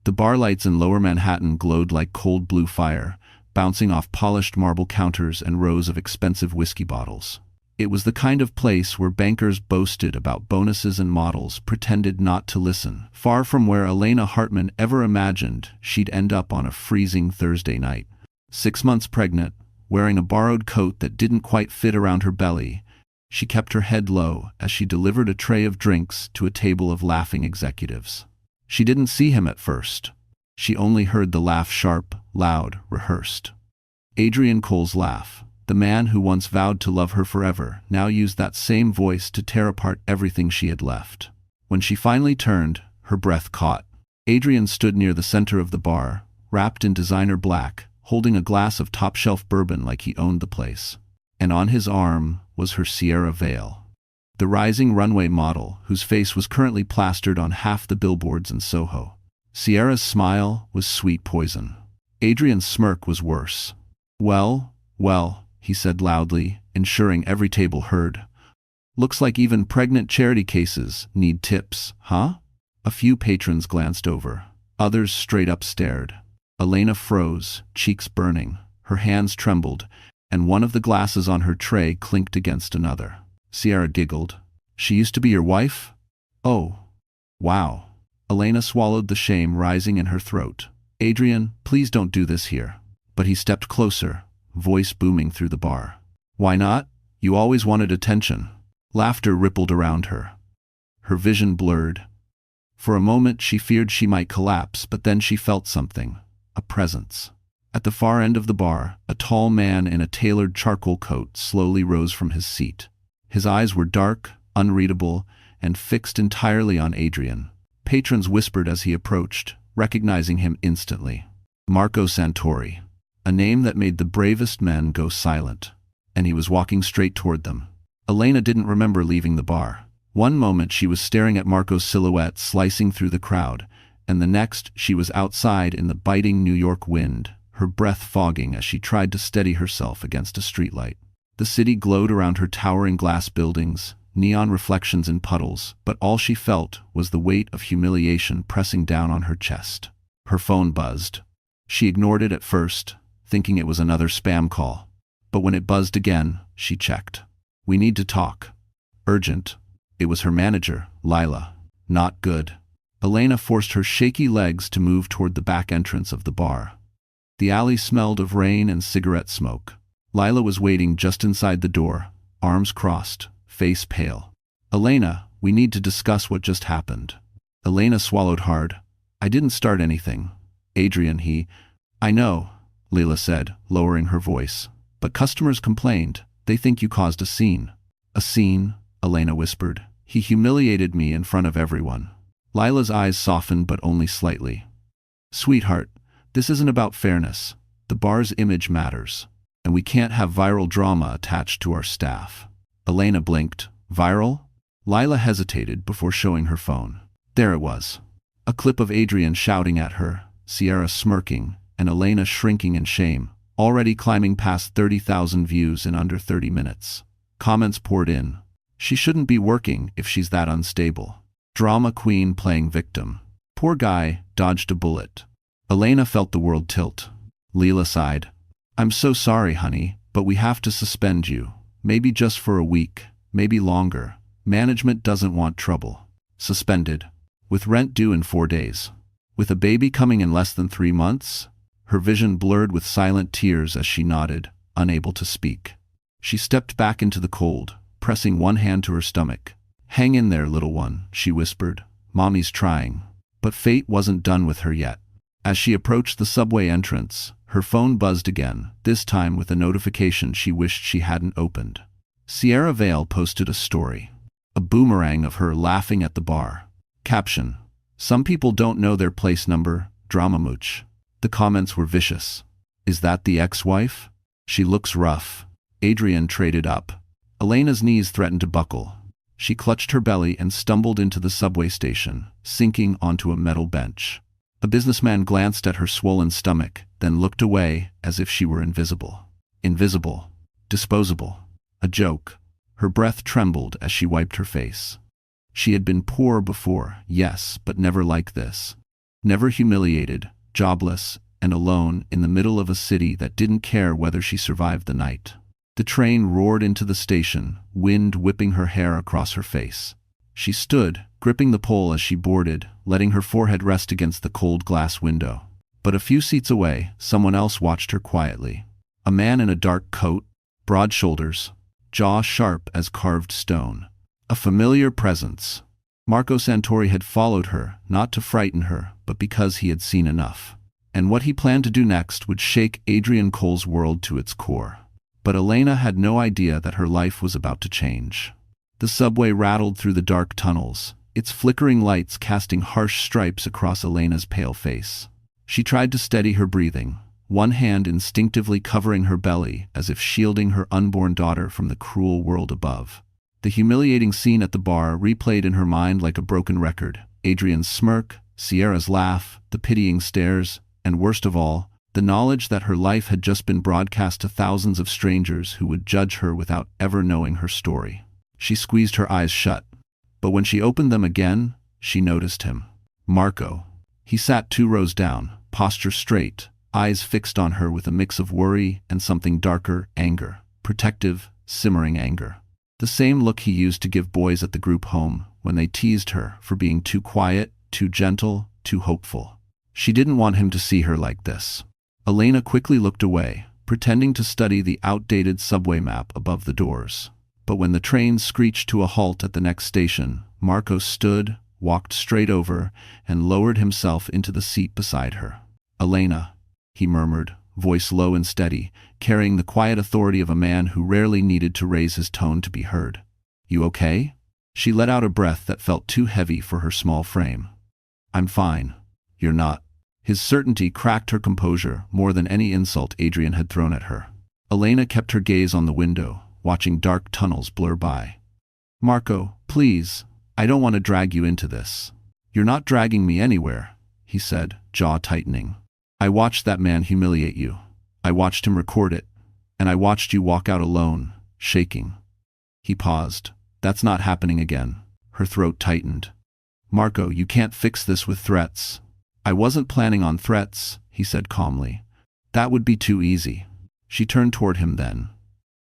The bar lights in Lower Manhattan glowed like cold blue fire, bouncing off polished marble counters and rows of expensive whiskey bottles. It was the kind of place where bankers boasted about bonuses and models pretended not to listen, far from where Elena Hartman ever imagined she'd end up on a freezing Thursday night. 6 months pregnant, wearing a borrowed coat that didn't quite fit around her belly, she kept her head low as she delivered a tray of drinks to a table of laughing executives. She didn't see him at first. She only heard the laugh, sharp, loud, rehearsed. Adrian Cole's laugh. The man who once vowed to love her forever now used that same voice to tear apart everything she had left. When she finally turned, her breath caught. Adrian stood near the center of the bar, wrapped in designer black, holding a glass of top-shelf bourbon like he owned the place. And on his arm was her Sierra veil. The rising runway model, whose face was currently plastered on half the billboards in Soho. Sierra's smile was sweet poison. Adrian's smirk was worse. Well, he said loudly, ensuring every table heard. Looks like even pregnant charity cases need tips, huh? A few patrons glanced over. Others straight up stared. Elena froze, cheeks burning. Her hands trembled, and one of the glasses on her tray clinked against another. Sierra giggled. She used to be your wife? Oh. Wow. Elena swallowed the shame rising in her throat. Adrian, please don't do this here. But he stepped closer, voice booming through the bar. Why not? You always wanted attention. Laughter rippled around her. Her vision blurred. For a moment she feared she might collapse, but then she felt something. A presence. At the far end of the bar, a tall man in a tailored charcoal coat slowly rose from his seat. His eyes were dark, unreadable, and fixed entirely on Adrian. Patrons whispered as he approached, recognizing him instantly. Marco Santori. A name that made the bravest men go silent. And he was walking straight toward them. Elena didn't remember leaving the bar. One moment she was staring at Marco's silhouette slicing through the crowd, and the next she was outside in the biting New York wind, her breath fogging as she tried to steady herself against a streetlight. The city glowed around her towering glass buildings, neon reflections in puddles, but all she felt was the weight of humiliation pressing down on her chest. Her phone buzzed. She ignored it at first, thinking it was another spam call. But when it buzzed again, she checked. We need to talk. Urgent. It was her manager, Lila. Not good. Elena forced her shaky legs to move toward the back entrance of the bar. The alley smelled of rain and cigarette smoke. Lila was waiting just inside the door, arms crossed, face pale. Elena, we need to discuss what just happened. Elena swallowed hard. I didn't start anything. Adrian, I know, Lila said, lowering her voice. But customers complained. They think you caused a scene. A scene, Elena whispered. He humiliated me in front of everyone. Lila's eyes softened but only slightly. Sweetheart, this isn't about fairness. The bar's image matters. And we can't have viral drama attached to our staff. Elena blinked. Viral? Lila hesitated before showing her phone. There it was. A clip of Adrian shouting at her, Sierra smirking, and Elena shrinking in shame, already climbing past 30,000 views in under 30 minutes. Comments poured in. She shouldn't be working if she's that unstable. Drama queen playing victim. Poor guy, dodged a bullet. Elena felt the world tilt. Lila sighed. I'm so sorry, honey, but we have to suspend you. Maybe just for a week, maybe longer. Management doesn't want trouble. Suspended. With rent due in 4 days. With a baby coming in less than 3 months? Her vision blurred with silent tears as she nodded, unable to speak. She stepped back into the cold, pressing one hand to her stomach. Hang in there, little one, she whispered. Mommy's trying. But fate wasn't done with her yet. As she approached the subway entrance, her phone buzzed again, this time with a notification she wished she hadn't opened. Sierra Vale posted a story. A boomerang of her laughing at the bar. Caption. Some people don't know their place number, drama mooch. The comments were vicious. Is that the ex-wife? She looks rough. Adrian traded up. Elena's knees threatened to buckle. She clutched her belly and stumbled into the subway station, sinking onto a metal bench. A businessman glanced at her swollen stomach, then looked away as if she were invisible. Invisible. Disposable. A joke. Her breath trembled as she wiped her face. She had been poor before, yes, but never like this. never humiliated, jobless, and alone in the middle of a city that didn't care whether she survived the night. The train roared into the station, wind whipping her hair across her face. She stood, gripping the pole as she boarded, letting her forehead rest against the cold glass window. But a few seats away, someone else watched her quietly. A man in a dark coat, broad shoulders, jaw sharp as carved stone. A familiar presence. Marco Santori had followed her, not to frighten her, but because he had seen enough. And what he planned to do next would shake Adrian Cole's world to its core. But Elena had no idea that her life was about to change. The subway rattled through the dark tunnels, its flickering lights casting harsh stripes across Elena's pale face. She tried to steady her breathing, one hand instinctively covering her belly as if shielding her unborn daughter from the cruel world above. The humiliating scene at the bar replayed in her mind like a broken record. Adrian's smirk, Sierra's laugh, the pitying stares, and worst of all, the knowledge that her life had just been broadcast to thousands of strangers who would judge her without ever knowing her story. She squeezed her eyes shut, but when she opened them again, she noticed him. Marco. He sat 2 rows down, posture straight, eyes fixed on her with a mix of worry and something darker, anger. Protective, simmering anger. The same look he used to give boys at the group home when they teased her for being too quiet, too gentle, too hopeful. She didn't want him to see her like this. Elena quickly looked away, pretending to study the outdated subway map above the doors. But when the train screeched to a halt at the next station, Marco stood, walked straight over, and lowered himself into the seat beside her. "Elena," he murmured, voice low and steady, carrying the quiet authority of a man who rarely needed to raise his tone to be heard. "You okay?" She let out a breath that felt too heavy for her small frame. "I'm fine." "You're not." His certainty cracked her composure more than any insult Adrian had thrown at her. Elena kept her gaze on the window, watching dark tunnels blur by. "Marco, please, I don't want to drag you into this." "You're not dragging me anywhere," he said, jaw tightening. "I watched that man humiliate you. I watched him record it, and I watched you walk out alone, shaking." He paused. "That's not happening again." Her throat tightened. "Marco, you can't fix this with threats." "I wasn't planning on threats," he said calmly. "That would be too easy." She turned toward him then.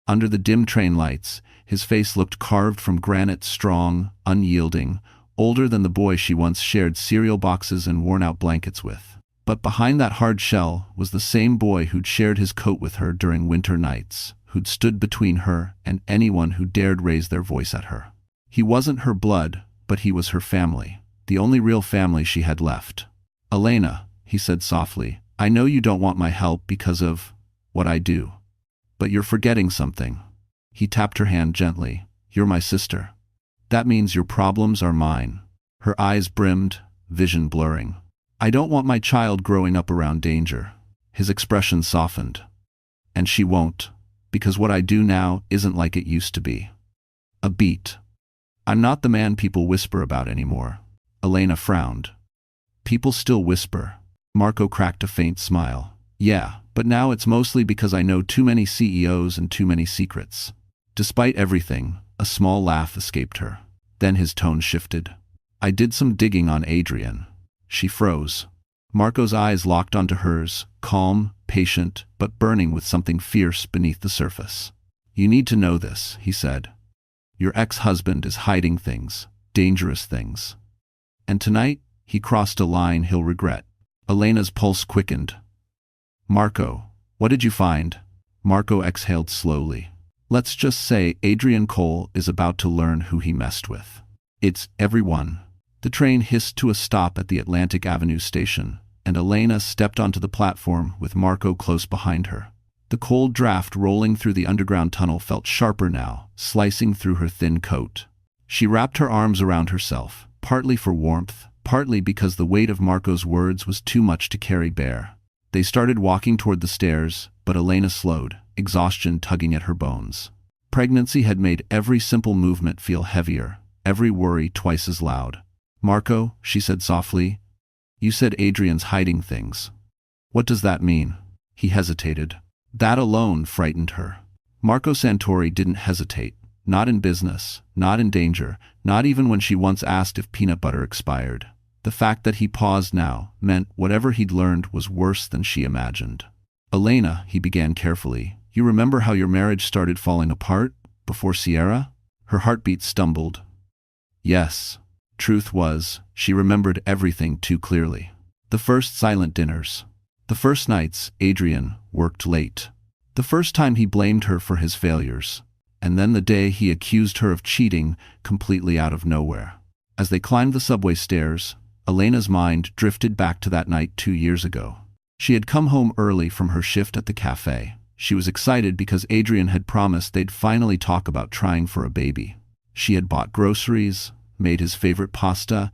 Under the dim train lights, his face looked carved from granite, strong, unyielding, older than the boy she once shared cereal boxes and worn-out blankets with. But behind that hard shell was the same boy who'd shared his coat with her during winter nights, who'd stood between her and anyone who dared raise their voice at her. He wasn't her blood, but he was her family, the only real family she had left. "Elena," he said softly, "I know you don't want my help because of what I do. But you're forgetting something." He tapped her hand gently. "You're my sister. That means your problems are mine." Her eyes brimmed, vision blurring. "I don't want my child growing up around danger." His expression softened. "And she won't, because what I do now isn't like it used to be." A beat. "I'm not the man people whisper about anymore." Elena frowned. "People still whisper." Marco cracked a faint smile. "Yeah, but now it's mostly because I know too many CEOs and too many secrets." Despite everything, a small laugh escaped her. Then his tone shifted. "I did some digging on Adrian." She froze. Marco's eyes locked onto hers, calm, patient, but burning with something fierce beneath the surface. "You need to know this," he said. "Your ex-husband is hiding things, dangerous things. And tonight, he crossed a line he'll regret." Elena's pulse quickened. "Marco, what did you find?" Marco exhaled slowly. "Let's just say Adrian Cole is about to learn who he messed with. It's everyone." The train hissed to a stop at the Atlantic Avenue station, and Elena stepped onto the platform with Marco close behind her. The cold draft rolling through the underground tunnel felt sharper now, slicing through her thin coat. She wrapped her arms around herself, partly for warmth, partly because the weight of Marco's words was too much to carry bare. They started walking toward the stairs, but Elena slowed, exhaustion tugging at her bones. Pregnancy had made every simple movement feel heavier, every worry twice as loud. "Marco," she said softly, "you said Adrian's hiding things. What does that mean?" He hesitated. That alone frightened her. Marco Santori didn't hesitate, not in business, not in danger, not even when she once asked if peanut butter expired. The fact that he paused now meant whatever he'd learned was worse than she imagined. "Elena," he began carefully, "you remember how your marriage started falling apart before Sierra?" Her heartbeat stumbled. Yes. Truth was, she remembered everything too clearly. The first silent dinners. The first nights Adrian worked late. The first time he blamed her for his failures. And then the day he accused her of cheating completely out of nowhere. As they climbed the subway stairs, Elena's mind drifted back to that night 2 years ago. She had come home early from her shift at the cafe. She was excited because Adrian had promised they'd finally talk about trying for a baby. She had bought groceries, made his favorite pasta,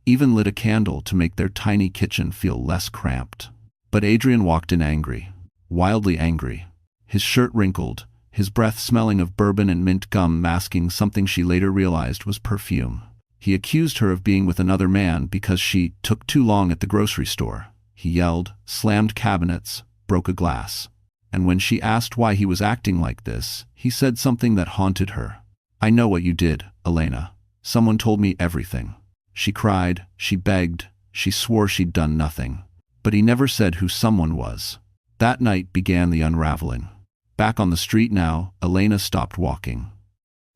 even lit a candle to make their tiny kitchen feel less cramped. But Adrian walked in angry, wildly angry. His shirt wrinkled, his breath smelling of bourbon and mint gum masking something she later realized was perfume. He accused her of being with another man because she took too long at the grocery store. He yelled, slammed cabinets, broke a glass. And when she asked why he was acting like this, he said something that haunted her. "I know what you did, Elena. Someone told me everything." She cried, she begged, she swore she'd done nothing. But he never said who someone was. That night began the unraveling. Back on the street now, Elena stopped walking.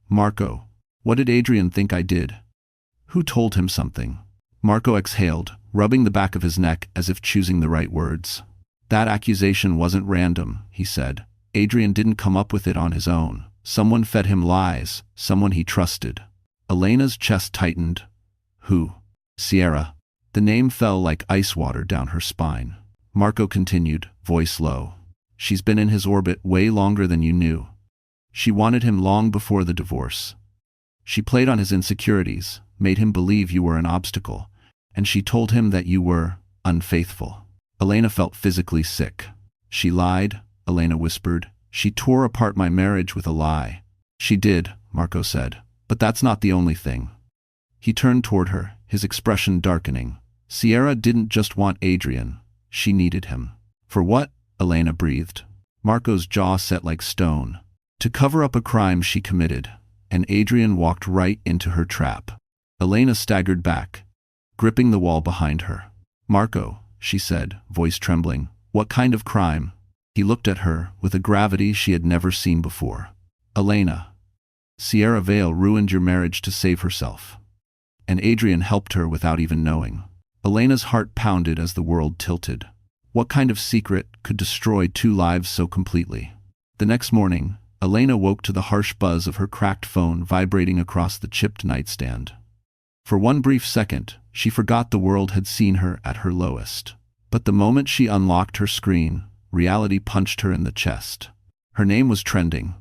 "Marco, what did Adrian think I did? Who told him something?" Marco exhaled, rubbing the back of his neck as if choosing the right words. "That accusation wasn't random," he said. "Adrian didn't come up with it on his own. Someone fed him lies, someone he trusted." Elena's chest tightened. "Who?" "Sierra." The name fell like ice water down her spine. Marco continued, voice low. "She's been in his orbit way longer than you knew. She wanted him long before the divorce. She played on his insecurities, made him believe you were an obstacle, and she told him that you were unfaithful." Elena felt physically sick. "She lied," Elena whispered. "She tore apart my marriage with a lie." "She did," Marco said. "But that's not the only thing." He turned toward her, his expression darkening. "Sierra didn't just want Adrian. She needed him." "For what?" Elena breathed. Marco's jaw set like stone. "To cover up a crime she committed." And Adrian walked right into her trap. Elena staggered back, gripping the wall behind her. "Marco," she said, voice trembling, "what kind of crime?" He looked at her with a gravity she had never seen before. "Elena, Sierra Vale ruined your marriage to save herself. And Adrian helped her without even knowing." Elena's heart pounded as the world tilted. What kind of secret could destroy 2 lives so completely? The next morning, Elena woke to the harsh buzz of her cracked phone vibrating across the chipped nightstand. For one brief second, she forgot the world had seen her at her lowest. But the moment she unlocked her screen, reality punched her in the chest. Her name was trending.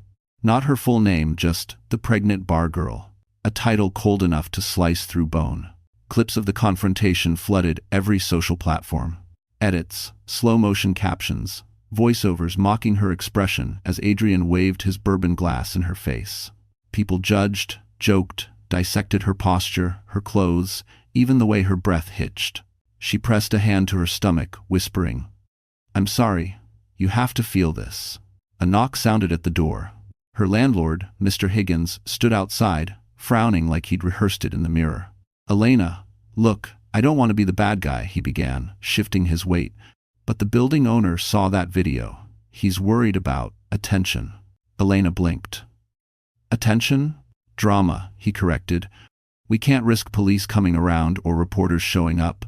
Not her full name, just "the pregnant bar girl," a title cold enough to slice through bone. Clips of the confrontation flooded every social platform. Edits, slow-motion captions, voiceovers mocking her expression as Adrian waved his bourbon glass in her face. People judged, joked, dissected her posture, her clothes, even the way her breath hitched. She pressed a hand to her stomach, whispering, "I'm sorry, you have to feel this." A knock sounded at the door. Her landlord, Mr. Higgins, stood outside, frowning like he'd rehearsed it in the mirror. "Elena, look, I don't want to be the bad guy," he began, shifting his weight. But the building owner saw that video. "He's worried about attention." Elena blinked. "Attention? Drama," he corrected. "We can't risk police coming around or reporters showing up.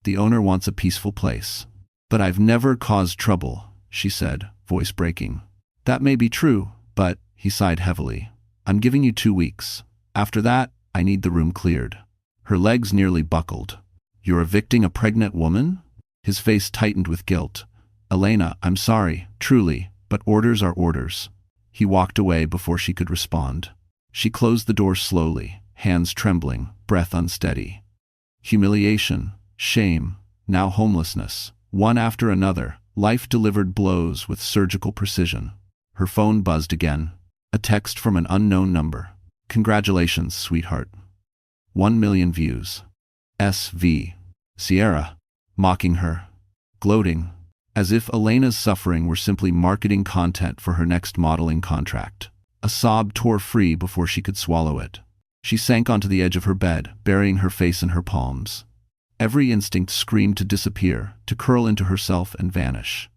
The owner wants a peaceful place." "But I've never caused trouble," she said, voice breaking. "That may be true, but," he sighed heavily, "I'm giving you 2 weeks. After that, I need the room cleared." Her legs nearly buckled. "You're evicting a pregnant woman?" His face tightened with guilt. "Elena, I'm sorry, truly, but orders are orders." He walked away before she could respond. She closed the door slowly, hands trembling, breath unsteady. Humiliation, shame, now homelessness. One after another, life delivered blows with surgical precision. Her phone buzzed again. A text from an unknown number. "Congratulations, sweetheart. 1 million views. SV. Sierra." Mocking her. Gloating. As if Elena's suffering were simply marketing content for her next modeling contract. A sob tore free before she could swallow it. She sank onto the edge of her bed, burying her face in her palms. Every instinct screamed to disappear, to curl into herself and vanish.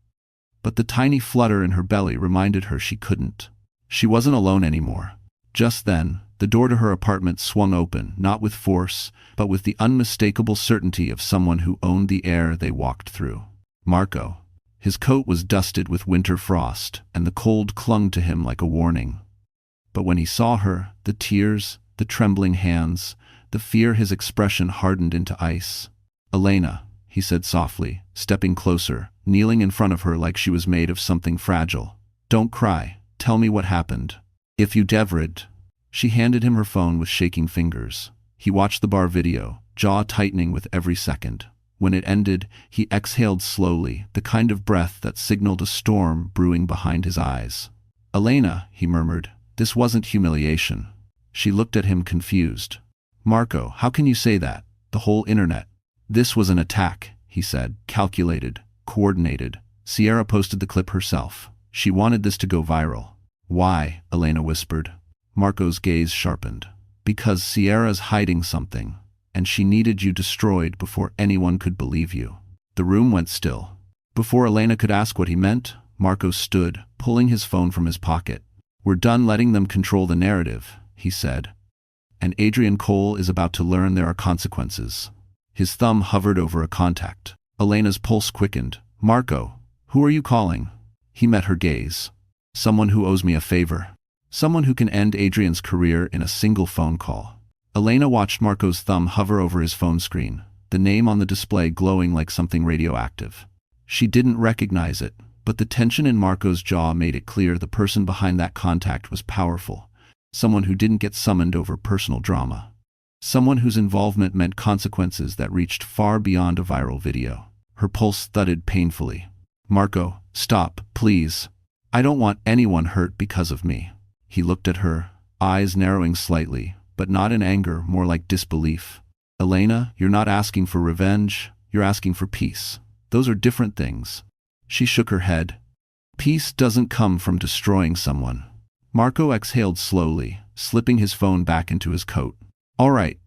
But the tiny flutter in her belly reminded her she couldn't. She wasn't alone anymore. Just then, the door to her apartment swung open, not with force, but with the unmistakable certainty of someone who owned the air they walked through. Marco. His coat was dusted with winter frost, and the cold clung to him like a warning. But when he saw her, the tears, the trembling hands, the fear, his expression hardened into ice. "Elena," he said softly, stepping closer, kneeling in front of her like she was made of something fragile. "Don't cry. Tell me what happened. If you devrid." She handed him her phone with shaking fingers. He watched the bar video, jaw tightening with every second. When it ended, he exhaled slowly, the kind of breath that signaled a storm brewing behind his eyes. "Elena," he murmured, "this wasn't humiliation." She looked at him confused. "Marco, how can you say that? The whole internet." "This was an attack," he said, calculated, coordinated. Sierra posted the clip herself. She wanted this to go viral. "Why?" Elena whispered. Marco's gaze sharpened. "Because Sierra's hiding something, and she needed you destroyed before anyone could believe you." The room went still. Before Elena could ask what he meant, Marco stood, pulling his phone from his pocket. "We're done letting them control the narrative," he said. "And Adrian Cole is about to learn there are consequences." His thumb hovered over a contact. Elena's pulse quickened. "Marco, who are you calling?" He met her gaze. "Someone who owes me a favor. Someone who can end Adrian's career in a single phone call." Elena watched Marco's thumb hover over his phone screen, the name on the display glowing like something radioactive. She didn't recognize it, but the tension in Marco's jaw made it clear the person behind that contact was powerful. Someone who didn't get summoned over personal drama. Someone whose involvement meant consequences that reached far beyond a viral video. Her pulse thudded painfully. "Marco, stop, please. I don't want anyone hurt because of me." He looked at her, eyes narrowing slightly, but not in anger, more like disbelief. "Elena, you're not asking for revenge, you're asking for peace. Those are different things." She shook her head. "Peace doesn't come from destroying someone." Marco exhaled slowly, slipping his phone back into his coat. "All right.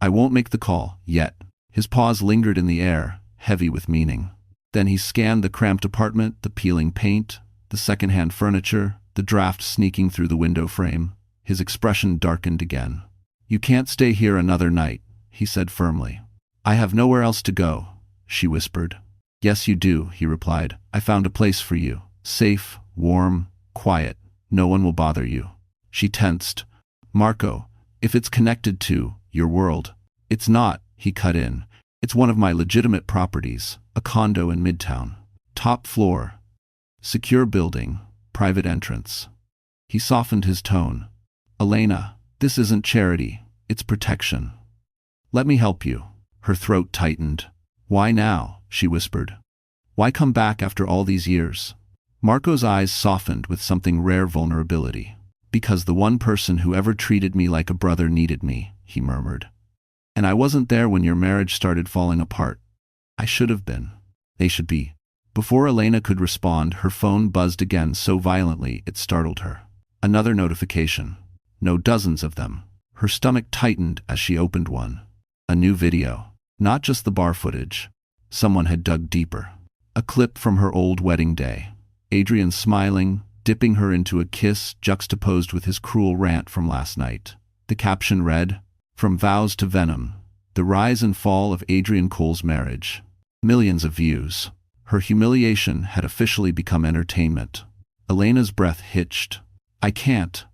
I won't make the call, yet." His pause lingered in the air, heavy with meaning. Then he scanned the cramped apartment, the peeling paint, the secondhand furniture, the draft sneaking through the window frame. His expression darkened again. "You can't stay here another night," he said firmly. "I have nowhere else to go," she whispered. "Yes, you do," he replied. "I found a place for you. Safe, warm, quiet. No one will bother you." She tensed. "Marco, if it's connected to your world." "It's not," he cut in. "It's one of my legitimate properties, a condo in Midtown. Top floor. Secure building, private entrance." He softened his tone. "Elena, this isn't charity, it's protection. Let me help you." Her throat tightened. "Why now?" she whispered. "Why come back after all these years?" Marco's eyes softened with something rare vulnerability. "Because the one person who ever treated me like a brother needed me," he murmured. "And I wasn't there when your marriage started falling apart. I should have been. They should be." Before Elena could respond, her phone buzzed again so violently it startled her. Another notification. No, dozens of them. Her stomach tightened as she opened one. A new video. Not just the bar footage. Someone had dug deeper. A clip from her old wedding day. Adrian smiling, dipping her into a kiss juxtaposed with his cruel rant from last night. The caption read, "From vows to venom. The rise and fall of Adrian Cole's marriage." Millions of views. Her humiliation had officially become entertainment. Elena's breath hitched. "I can't.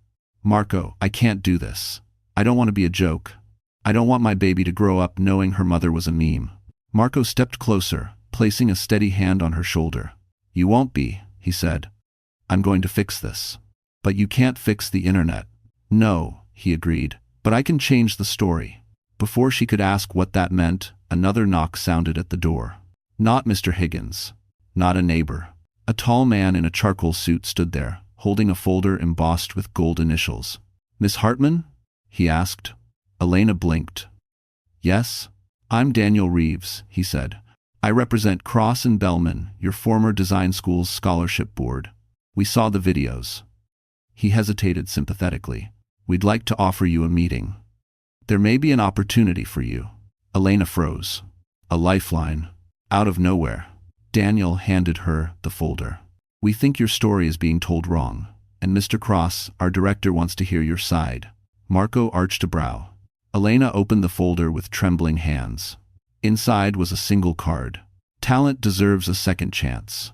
Marco, I can't do this. I don't want to be a joke. I don't want my baby to grow up knowing her mother was a meme." Marco stepped closer, placing a steady hand on her shoulder. "You won't be," he said. "I'm going to fix this." "But you can't fix the internet." "No," he agreed, "but I can change the story." Before she could ask what that meant, another knock sounded at the door. Not Mr. Higgins. Not a neighbor. A tall man in a charcoal suit stood there, holding a folder embossed with gold initials. "Miss Hartman?" he asked. Elena blinked. "Yes? I'm Daniel Reeves," he said. "I represent Cross and Bellman, your former design school's scholarship board. We saw the videos." He hesitated sympathetically. "We'd like to offer you a meeting. There may be an opportunity for you." Elena froze. A lifeline. Out of nowhere. Daniel handed her the folder. "We think your story is being told wrong, and Mr. Cross, our director, wants to hear your side." Marco arched a brow. Elena opened the folder with trembling hands. Inside was a single card. "Talent deserves a second chance.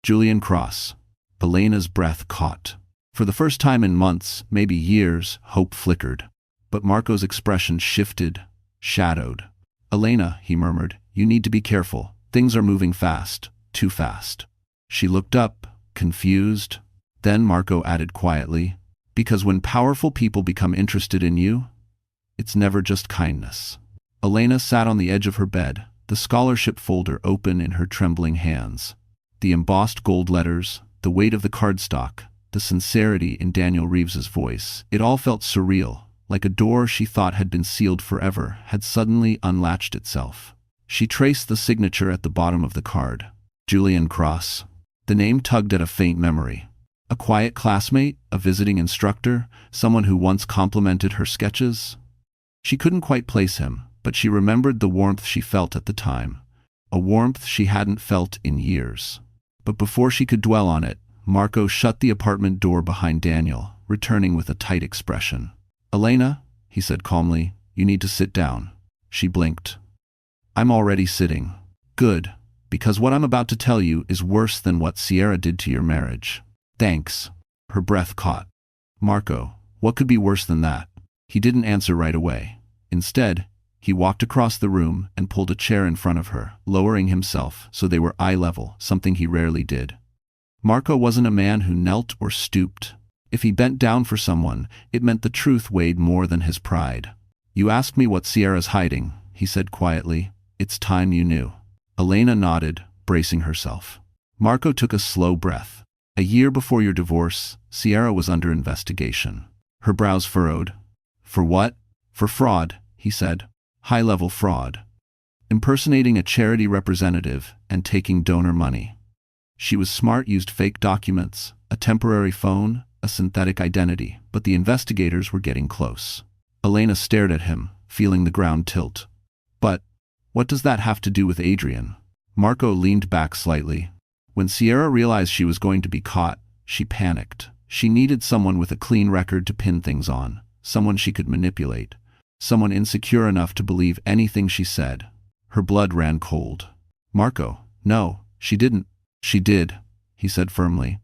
Julian Cross." Elena's breath caught. For the first time in months, maybe years, hope flickered. But Marco's expression shifted, shadowed. "Elena," he murmured, "you need to be careful. Things are moving fast, too fast." She looked up, confused. Then Marco added quietly, "Because when powerful people become interested in you, it's never just kindness." Elena sat on the edge of her bed, the scholarship folder open in her trembling hands. The embossed gold letters, the weight of the cardstock, the sincerity in Daniel Reeves's voice, it all felt surreal, like a door she thought had been sealed forever had suddenly unlatched itself. She traced the signature at the bottom of the card. Julian Cross. The name tugged at a faint memory. A quiet classmate, a visiting instructor, someone who once complimented her sketches. She couldn't quite place him, but she remembered the warmth she felt at the time, a warmth she hadn't felt in years. But before she could dwell on it, Marco shut the apartment door behind Daniel, returning with a tight expression. "Elena," he said calmly, "you need to sit down." She blinked. "I'm already sitting." "Good, because what I'm about to tell you is worse than what Sierra did to your marriage." "Thanks." Her breath caught. "Marco, what could be worse than that?" He didn't answer right away. Instead, he walked across the room and pulled a chair in front of her, lowering himself so they were eye level, something he rarely did. Marco wasn't a man who knelt or stooped. If he bent down for someone, it meant the truth weighed more than his pride. "You asked me what Sierra's hiding," he said quietly. "It's time you knew." Elena nodded, bracing herself. Marco took a slow breath. "A year before your divorce, Sierra was under investigation." Her brows furrowed. "For what?" "For fraud," he said. "High-level fraud. Impersonating a charity representative and taking donor money." She was smart, used fake documents, a temporary phone, a synthetic identity, but the investigators were getting close. Elena stared at him, feeling the ground tilt. "But what does that have to do with Adrian?" Marco leaned back slightly. When Sierra realized she was going to be caught, she panicked. She needed someone with a clean record to pin things on, someone she could manipulate, someone insecure enough to believe anything she said. Her blood ran cold. "Marco, no, she didn't." "She did," he said firmly.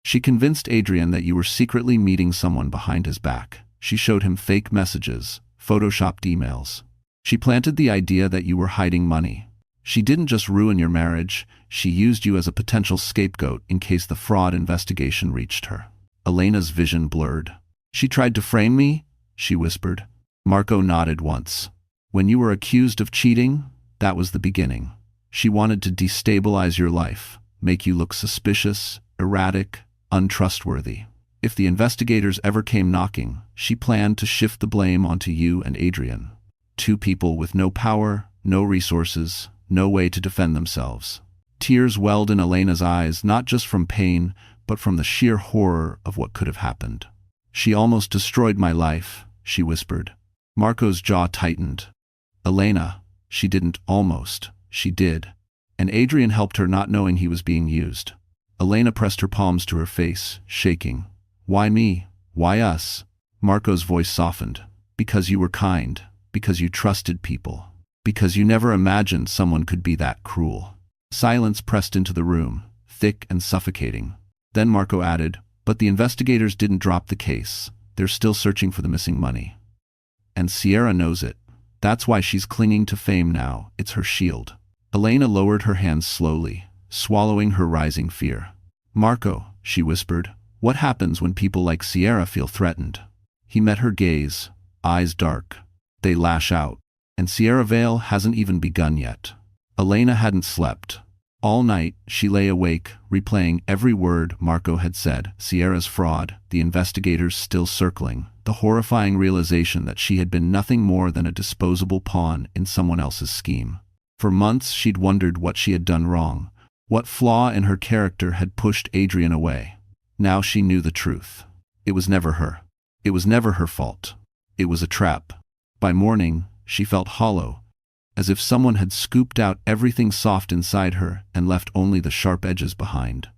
"She convinced Adrian that you were secretly meeting someone behind his back. She showed him fake messages, photoshopped emails. She planted the idea that you were hiding money. She didn't just ruin your marriage, she used you as a potential scapegoat in case the fraud investigation reached her." Elena's vision blurred. "She tried to frame me?" she whispered. Marco nodded once. "When you were accused of cheating, that was the beginning. She wanted to destabilize your life, make you look suspicious, erratic, untrustworthy. If the investigators ever came knocking, she planned to shift the blame onto you and Adrian. Two people with no power, no resources, no way to defend themselves." Tears welled in Elena's eyes, not just from pain, but from the sheer horror of what could have happened. "She almost destroyed my life," she whispered. Marco's jaw tightened. "Elena, she didn't almost, she did. And Adrian helped her, not knowing he was being used." Elena pressed her palms to her face, shaking. "Why me? Why us?" Marco's voice softened. "Because you were kind, because you trusted people, because you never imagined someone could be that cruel." Silence pressed into the room, thick and suffocating. Then Marco added, "But the investigators didn't drop the case. They're still searching for the missing money. And Sierra knows it. That's why she's clinging to fame now. It's her shield." Elena lowered her hands slowly, swallowing her rising fear. "Marco," she whispered, "what happens when people like Sierra feel threatened?" He met her gaze, eyes dark. "They lash out. And Sierra Vale hasn't even begun yet." Elena hadn't slept. All night, she lay awake, replaying every word Marco had said. Sierra's fraud, the investigators still circling, the horrifying realization that she had been nothing more than a disposable pawn in someone else's scheme. For months she'd wondered what she had done wrong, what flaw in her character had pushed Adrian away. Now she knew the truth. It was never her. It was never her fault. It was a trap. By morning, she felt hollow, as if someone had scooped out everything soft inside her and left only the sharp edges behind.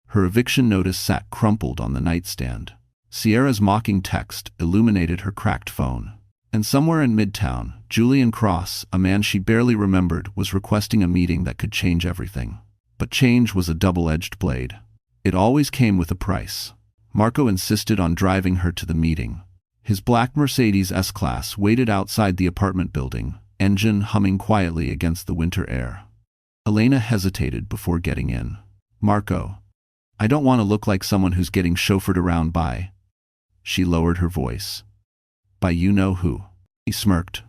Her eviction notice sat crumpled on the nightstand. Sierra's mocking text illuminated her cracked phone. And somewhere in Midtown, Julian Cross, a man she barely remembered, was requesting a meeting that could change everything. But change was a double-edged blade. It always came with a price. Marco insisted on driving her to the meeting. His black Mercedes S-Class waited outside the apartment building, engine humming quietly against the winter air. Elena hesitated before getting in. "Marco, I don't want to look like someone who's getting chauffeured around by..." She lowered her voice. "By you-know-who." He smirked.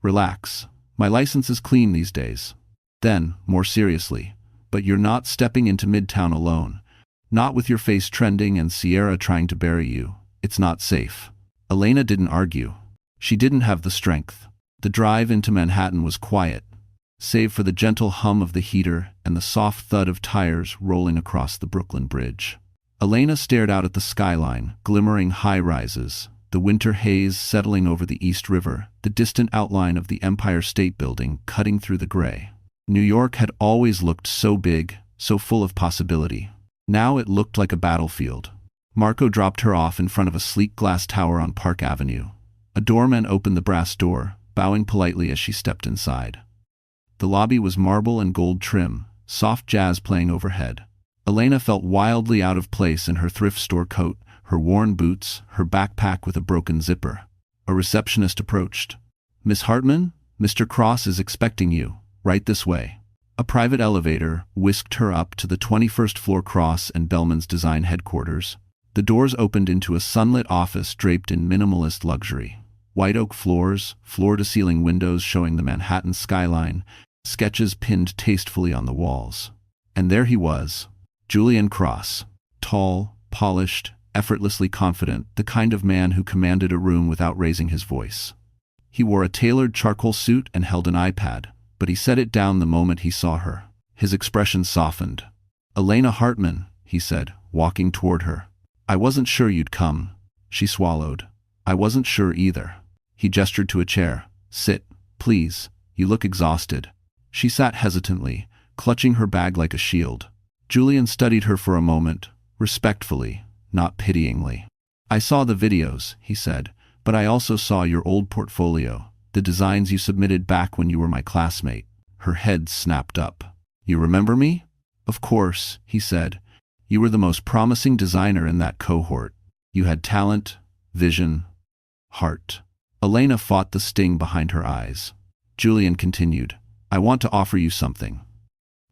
"Relax. My license is clean these days." Then, more seriously, "But you're not stepping into Midtown alone. Not with your face trending and Sierra trying to bury you. It's not safe." Elena didn't argue. She didn't have the strength. The drive into Manhattan was quiet, save for the gentle hum of the heater and the soft thud of tires rolling across the Brooklyn Bridge. Elena stared out at the skyline, glimmering high-rises, the winter haze settling over the East River, the distant outline of the Empire State Building cutting through the gray. New York had always looked so big, so full of possibility. Now it looked like a battlefield. Marco dropped her off in front of a sleek glass tower on Park Avenue. A doorman opened the brass door, bowing politely as she stepped inside. The lobby was marble and gold trim, soft jazz playing overhead. Elena felt wildly out of place in her thrift store coat, her worn boots, her backpack with a broken zipper. A receptionist approached. "Miss Hartman, Mr. Cross is expecting you. Right this way." A private elevator whisked her up to the 21st floor Cross and Bellman's design headquarters. The doors opened into a sunlit office draped in minimalist luxury. White oak floors, floor-to-ceiling windows showing the Manhattan skyline, sketches pinned tastefully on the walls. And there he was, Julian Cross, tall, polished, effortlessly confident, the kind of man who commanded a room without raising his voice. He wore a tailored charcoal suit and held an iPad, but he set it down the moment he saw her. His expression softened. "Elena Hartman," he said, walking toward her. "I wasn't sure you'd come." She swallowed. "I wasn't sure either." He gestured to a chair. "Sit, please. You look exhausted." She sat hesitantly, clutching her bag like a shield. Julian studied her for a moment, respectfully, not pityingly. "I saw the videos," he said, "but I also saw your old portfolio, the designs you submitted back when you were my classmate." Her head snapped up. "You remember me?" "Of course," he said. "You were the most promising designer in that cohort. You had talent, vision, heart." Elena fought the sting behind her eyes. Julian continued, "I want to offer you something.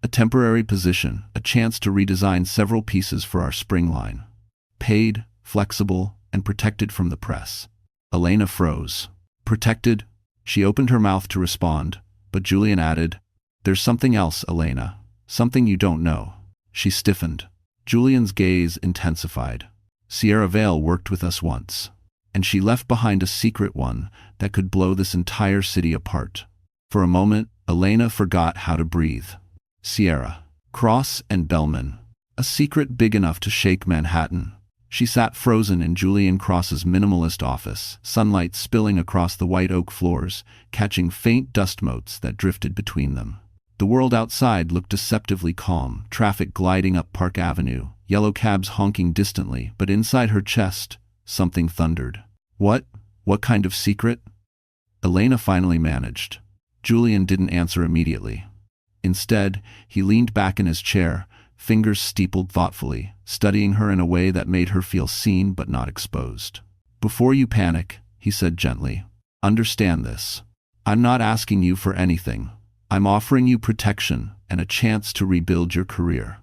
A temporary position, a chance to redesign several pieces for our spring line. Paid, flexible, and protected from the press." Elena froze. "Protected?" She opened her mouth to respond, but Julian added, "There's something else, Elena. Something you don't know." She stiffened. Julian's gaze intensified. "Sierra Vale worked with us once, and she left behind a secret one that could blow this entire city apart." For a moment, Elena forgot how to breathe. Sierra, Cross, and Bellman. A secret big enough to shake Manhattan. She sat frozen in Julian Cross's minimalist office, sunlight spilling across the white oak floors, catching faint dust motes that drifted between them. The world outside looked deceptively calm, traffic gliding up Park Avenue, yellow cabs honking distantly, but inside her chest, something thundered. What kind of secret?" Elena finally managed. Julian didn't answer immediately. Instead, he leaned back in his chair, fingers steepled thoughtfully, studying her in a way that made her feel seen but not exposed. "Before you panic," he said gently, "understand this. I'm not asking you for anything. I'm offering you protection and a chance to rebuild your career.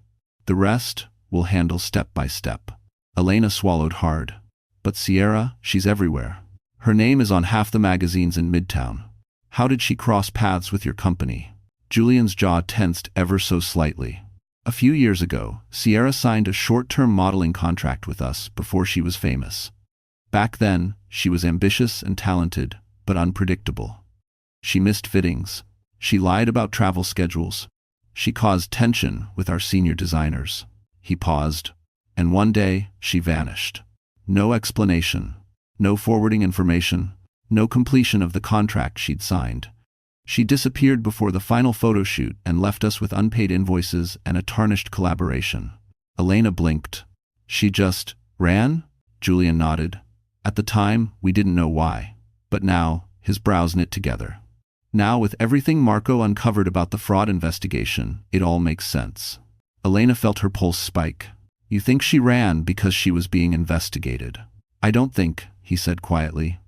The rest we'll handle step by step." Elena swallowed hard. "But Sierra, she's everywhere. Her name is on half the magazines in Midtown. How did she cross paths with your company?" Julian's jaw tensed ever so slightly. "A few years ago, Sierra signed a short-term modeling contract with us before she was famous. Back then, she was ambitious and talented, but unpredictable. She missed fittings. She lied about travel schedules. She caused tension with our senior designers." He paused. "And one day, she vanished. No explanation, no forwarding information, no completion of the contract she'd signed. She disappeared before the final photo shoot and left us with unpaid invoices and a tarnished collaboration. Elena blinked. She just ran? Julian nodded. At the time, we didn't know why. But now, his brows knit together. Now, with everything Marco uncovered about the fraud investigation, it all makes sense. Elena felt her pulse spike. You think she ran because she was being investigated? I don't think, he said quietly.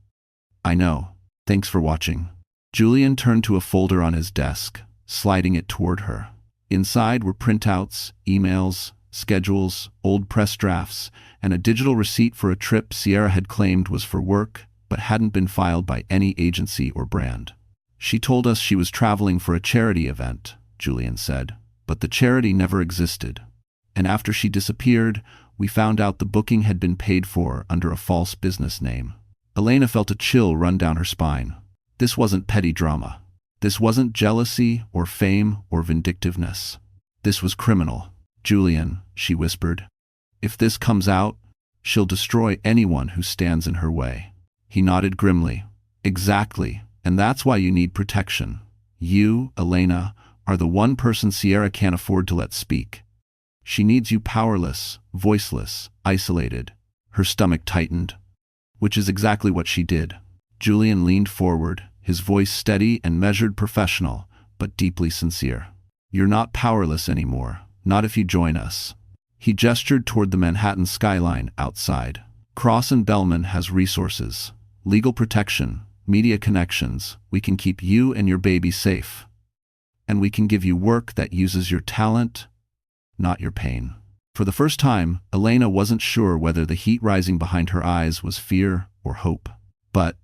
I know. Thanks for watching. Julian turned to a folder on his desk, sliding it toward her. Inside were printouts, emails, schedules, old press drafts, and a digital receipt for a trip Sierra had claimed was for work, but hadn't been filed by any agency or brand. She told us she was traveling for a charity event, Julian said, but the charity never existed. And after she disappeared, we found out the booking had been paid for under a false business name. Elena felt a chill run down her spine. This wasn't petty drama. This wasn't jealousy or fame or vindictiveness. This was criminal. Julian, she whispered. If this comes out, she'll destroy anyone who stands in her way. He nodded grimly. Exactly, and that's why you need protection. You, Elena, are the one person Sierra can't afford to let speak. She needs you powerless, voiceless, isolated. Her stomach tightened. Which is exactly what she did. Julian leaned forward, his voice steady and measured, professional, but deeply sincere. You're not powerless anymore, not if you join us. He gestured toward the Manhattan skyline outside. Cross and Bellman has resources, legal protection, media connections. We can keep you and your baby safe. And we can give you work that uses your talent, not your pain. For the first time, Elena wasn't sure whether the heat rising behind her eyes was fear or hope. But,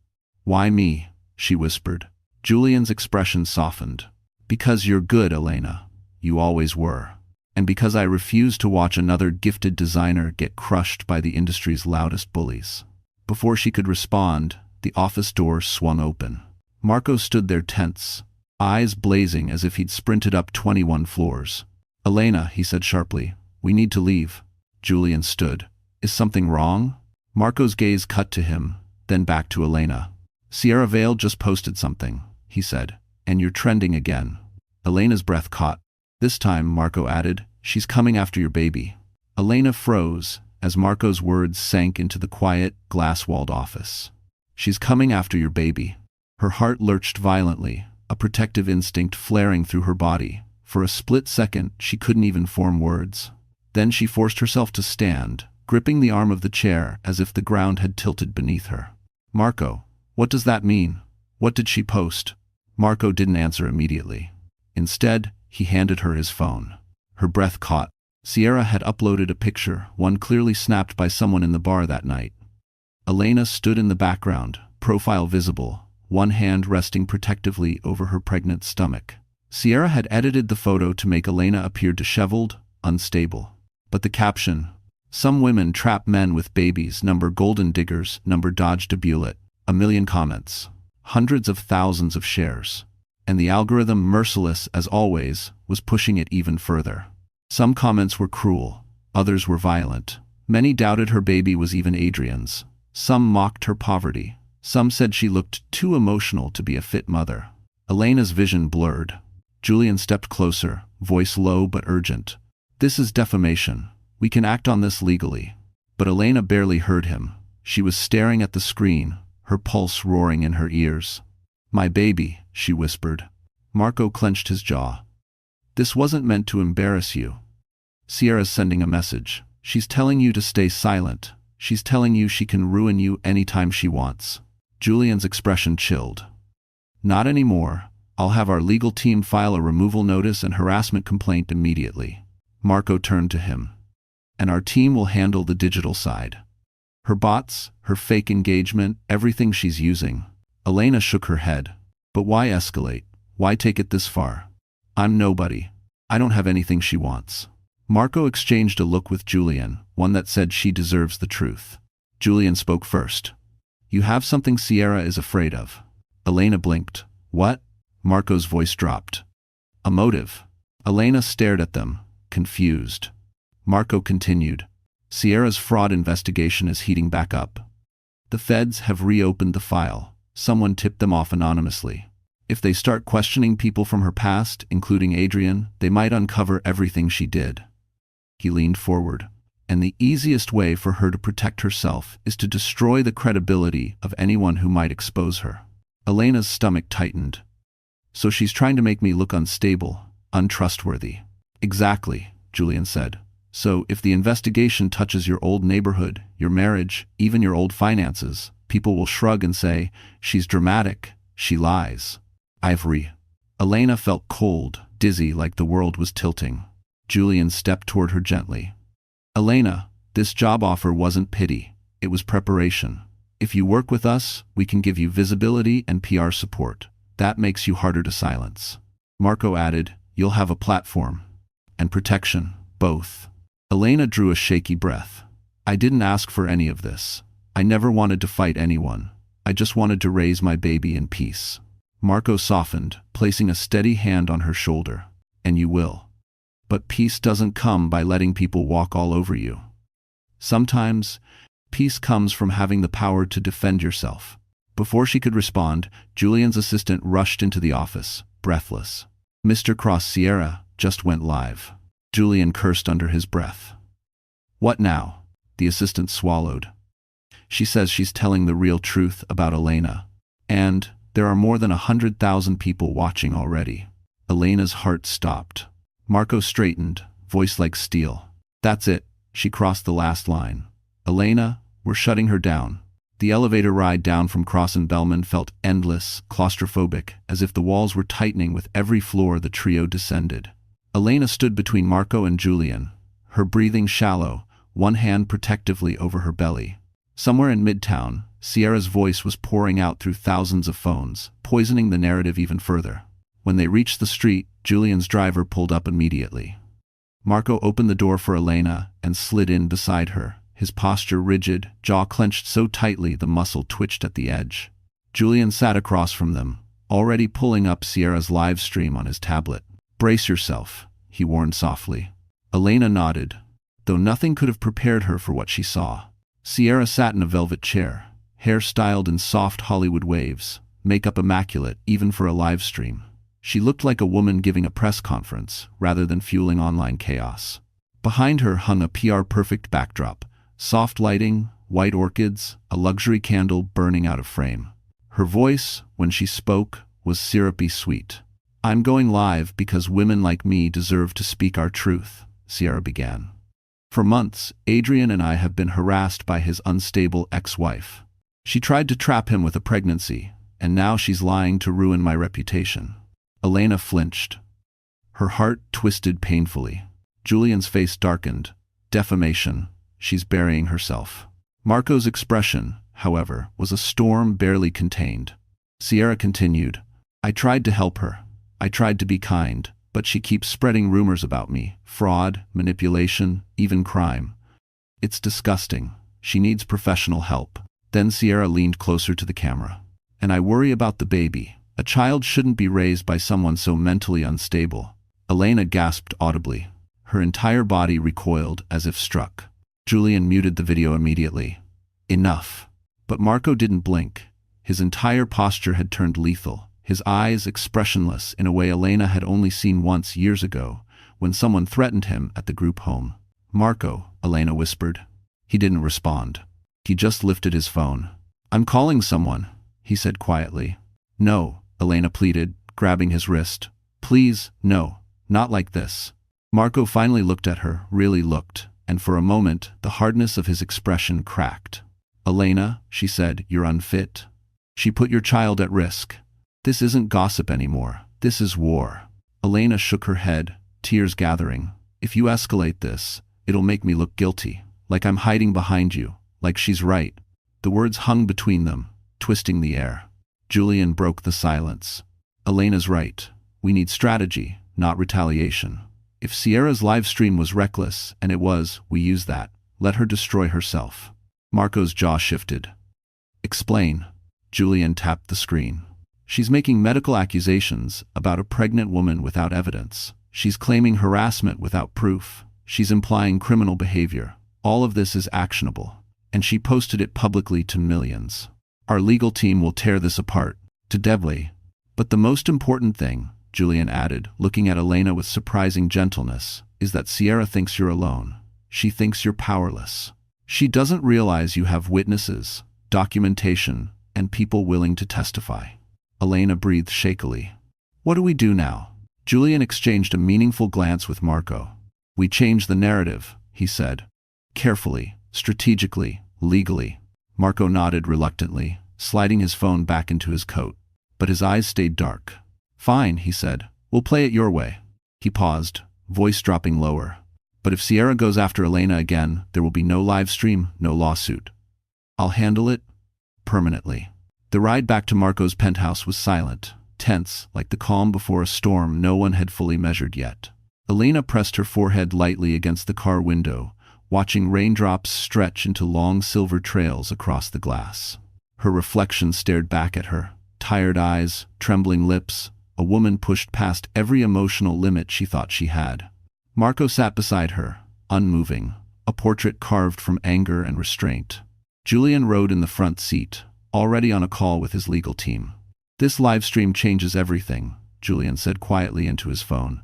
why me? She whispered. Julian's expression softened. Because you're good, Elena. You always were. And because I refuse to watch another gifted designer get crushed by the industry's loudest bullies. Before she could respond, the office door swung open. Marco stood there tense, eyes blazing as if he'd sprinted up 21 floors. Elena, he said sharply, we need to leave. Julian stood. Is something wrong? Marco's gaze cut to him, then back to Elena. Sierra Vale just posted something, he said, and you're trending again. Elena's breath caught. This time, Marco added, she's coming after your baby. Elena froze as Marco's words sank into the quiet, glass-walled office. She's coming after your baby. Her heart lurched violently, a protective instinct flaring through her body. For a split second, she couldn't even form words. Then she forced herself to stand, gripping the arm of the chair as if the ground had tilted beneath her. Marco, what does that mean? What did she post? Marco didn't answer immediately. Instead, he handed her his phone. Her breath caught. Sierra had uploaded a picture, one clearly snapped by someone in the bar that night. Elena stood in the background, profile visible, one hand resting protectively over her pregnant stomach. Sierra had edited the photo to make Elena appear disheveled, unstable. But the caption, some women trap men with babies, number golden diggers, number dodged a bullet, 1 million comments, hundreds of thousands of shares. And the algorithm, merciless as always, was pushing it even further. Some comments were cruel, others were violent. Many doubted her baby was even Adrian's. Some mocked her poverty. Some said she looked too emotional to be a fit mother. Elena's vision blurred. Julian stepped closer, voice low but urgent. This is defamation. We can act on this legally. But Elena barely heard him. She was staring at the screen, her pulse roaring in her ears. My baby, she whispered. Marco clenched his jaw. This wasn't meant to embarrass you. Sierra's sending a message. She's telling you to stay silent. She's telling you she can ruin you anytime she wants. Julian's expression chilled. Not anymore. I'll have our legal team file a removal notice and harassment complaint immediately. Marco turned to him. And our team will handle the digital side. Her bots, her fake engagement, everything she's using. Elena shook her head. But why escalate? Why take it this far? I'm nobody. I don't have anything she wants. Marco exchanged a look with Julian, one that said she deserves the truth. Julian spoke first. You have something Sierra is afraid of. Elena blinked. What? Marco's voice dropped. A motive. Elena stared at them, confused. Marco continued. Sierra's fraud investigation is heating back up. The feds have reopened the file. Someone tipped them off anonymously. If they start questioning people from her past, including Adrian, they might uncover everything she did. He leaned forward. And the easiest way for her to protect herself is to destroy the credibility of anyone who might expose her. Elena's stomach tightened. So she's trying to make me look unstable, untrustworthy. Exactly, Julian said. So if the investigation touches your old neighborhood, your marriage, even your old finances, people will shrug and say, she's dramatic, she lies. Elena felt cold, dizzy, like the world was tilting. Julian stepped toward her gently. Elena, this job offer wasn't pity, it was preparation. If you work with us, we can give you visibility and PR support. That makes you harder to silence. Marco added, you'll have a platform. And protection, both. Elena drew a shaky breath. I didn't ask for any of this. I never wanted to fight anyone. I just wanted to raise my baby in peace. Marco softened, placing a steady hand on her shoulder. And you will. But peace doesn't come by letting people walk all over you. Sometimes, peace comes from having the power to defend yourself. Before she could respond, Julian's assistant rushed into the office, breathless. Mr. Cross Sierra just went live. Julian cursed under his breath. What now? The assistant swallowed. She says she's telling the real truth about Elena. And there are more than 100,000 people watching already. Elena's heart stopped. Marco straightened, voice like steel. That's it, she crossed the last line. Elena, we're shutting her down. The elevator ride down from Cross and Bellman felt endless, claustrophobic, as if the walls were tightening with every floor the trio descended. Elena stood between Marco and Julian, her breathing shallow, one hand protectively over her belly. Somewhere in Midtown, Sierra's voice was pouring out through thousands of phones, poisoning the narrative even further. When they reached the street, Julian's driver pulled up immediately. Marco opened the door for Elena and slid in beside her, his posture rigid, jaw clenched so tightly the muscle twitched at the edge. Julian sat across from them, already pulling up Sierra's live stream on his tablet. Brace yourself, he warned softly. Elena nodded, though nothing could have prepared her for what she saw. Sierra sat in a velvet chair, hair styled in soft Hollywood waves, makeup immaculate even for a live stream. She looked like a woman giving a press conference, rather than fueling online chaos. Behind her hung a PR-perfect backdrop, soft lighting, white orchids, a luxury candle burning out of frame. Her voice, when she spoke, was syrupy sweet. I'm going live because women like me deserve to speak our truth, Sierra began. For months, Adrian and I have been harassed by his unstable ex-wife. She tried to trap him with a pregnancy, and now she's lying to ruin my reputation. Elena flinched. Her heart twisted painfully. Julian's face darkened. Defamation. She's burying herself. Marco's expression, however, was a storm barely contained. Sierra continued. I tried to help her. I tried to be kind, but she keeps spreading rumors about me. Fraud, manipulation, even crime. It's disgusting. She needs professional help. Then Sierra leaned closer to the camera. And I worry about the baby. A child shouldn't be raised by someone so mentally unstable. Elena gasped audibly. Her entire body recoiled as if struck. Julian muted the video immediately. Enough. But Marco didn't blink. His entire posture had turned lethal, his eyes expressionless in a way Elena had only seen once years ago, when someone threatened him at the group home. Marco, Elena whispered. He didn't respond. He just lifted his phone. I'm calling someone, he said quietly. No, Elena pleaded, grabbing his wrist. Please, no, not like this. Marco finally looked at her, really looked, and for a moment, the hardness of his expression cracked. Elena, she said, you're unfit. She put your child at risk. This isn't gossip anymore. This is war. Elena shook her head, tears gathering. If you escalate this, it'll make me look guilty, like I'm hiding behind you, like she's right. The words hung between them, twisting the air. Julian broke the silence. Elena's right. We need strategy, not retaliation. If Sierra's live stream was reckless, and it was, we use that. Let her destroy herself. Marco's jaw shifted. Explain. Julian tapped the screen. She's making medical accusations about a pregnant woman without evidence. She's claiming harassment without proof. She's implying criminal behavior. All of this is actionable. And she posted it publicly to millions. Our legal team will tear this apart. To Debley. But the most important thing, Julian added, looking at Elena with surprising gentleness, is that Sierra thinks you're alone. She thinks you're powerless. She doesn't realize you have witnesses, documentation, and people willing to testify. Elena breathed shakily. What do we do now? Julian exchanged a meaningful glance with Marco. We change the narrative, he said. Carefully, strategically, legally. Marco nodded reluctantly, sliding his phone back into his coat. But his eyes stayed dark. Fine, he said. We'll play it your way. He paused, voice dropping lower. But if Sierra goes after Elena again, there will be no live stream, no lawsuit. I'll handle it permanently. The ride back to Marco's penthouse was silent, tense, like the calm before a storm no one had fully measured yet. Elena pressed her forehead lightly against the car window, watching raindrops stretch into long silver trails across the glass. Her reflection stared back at her, tired eyes, trembling lips, a woman pushed past every emotional limit she thought she had. Marco sat beside her, unmoving, a portrait carved from anger and restraint. Julian rode in the front seat, already on a call with his legal team. This live stream changes everything, Julian said quietly into his phone.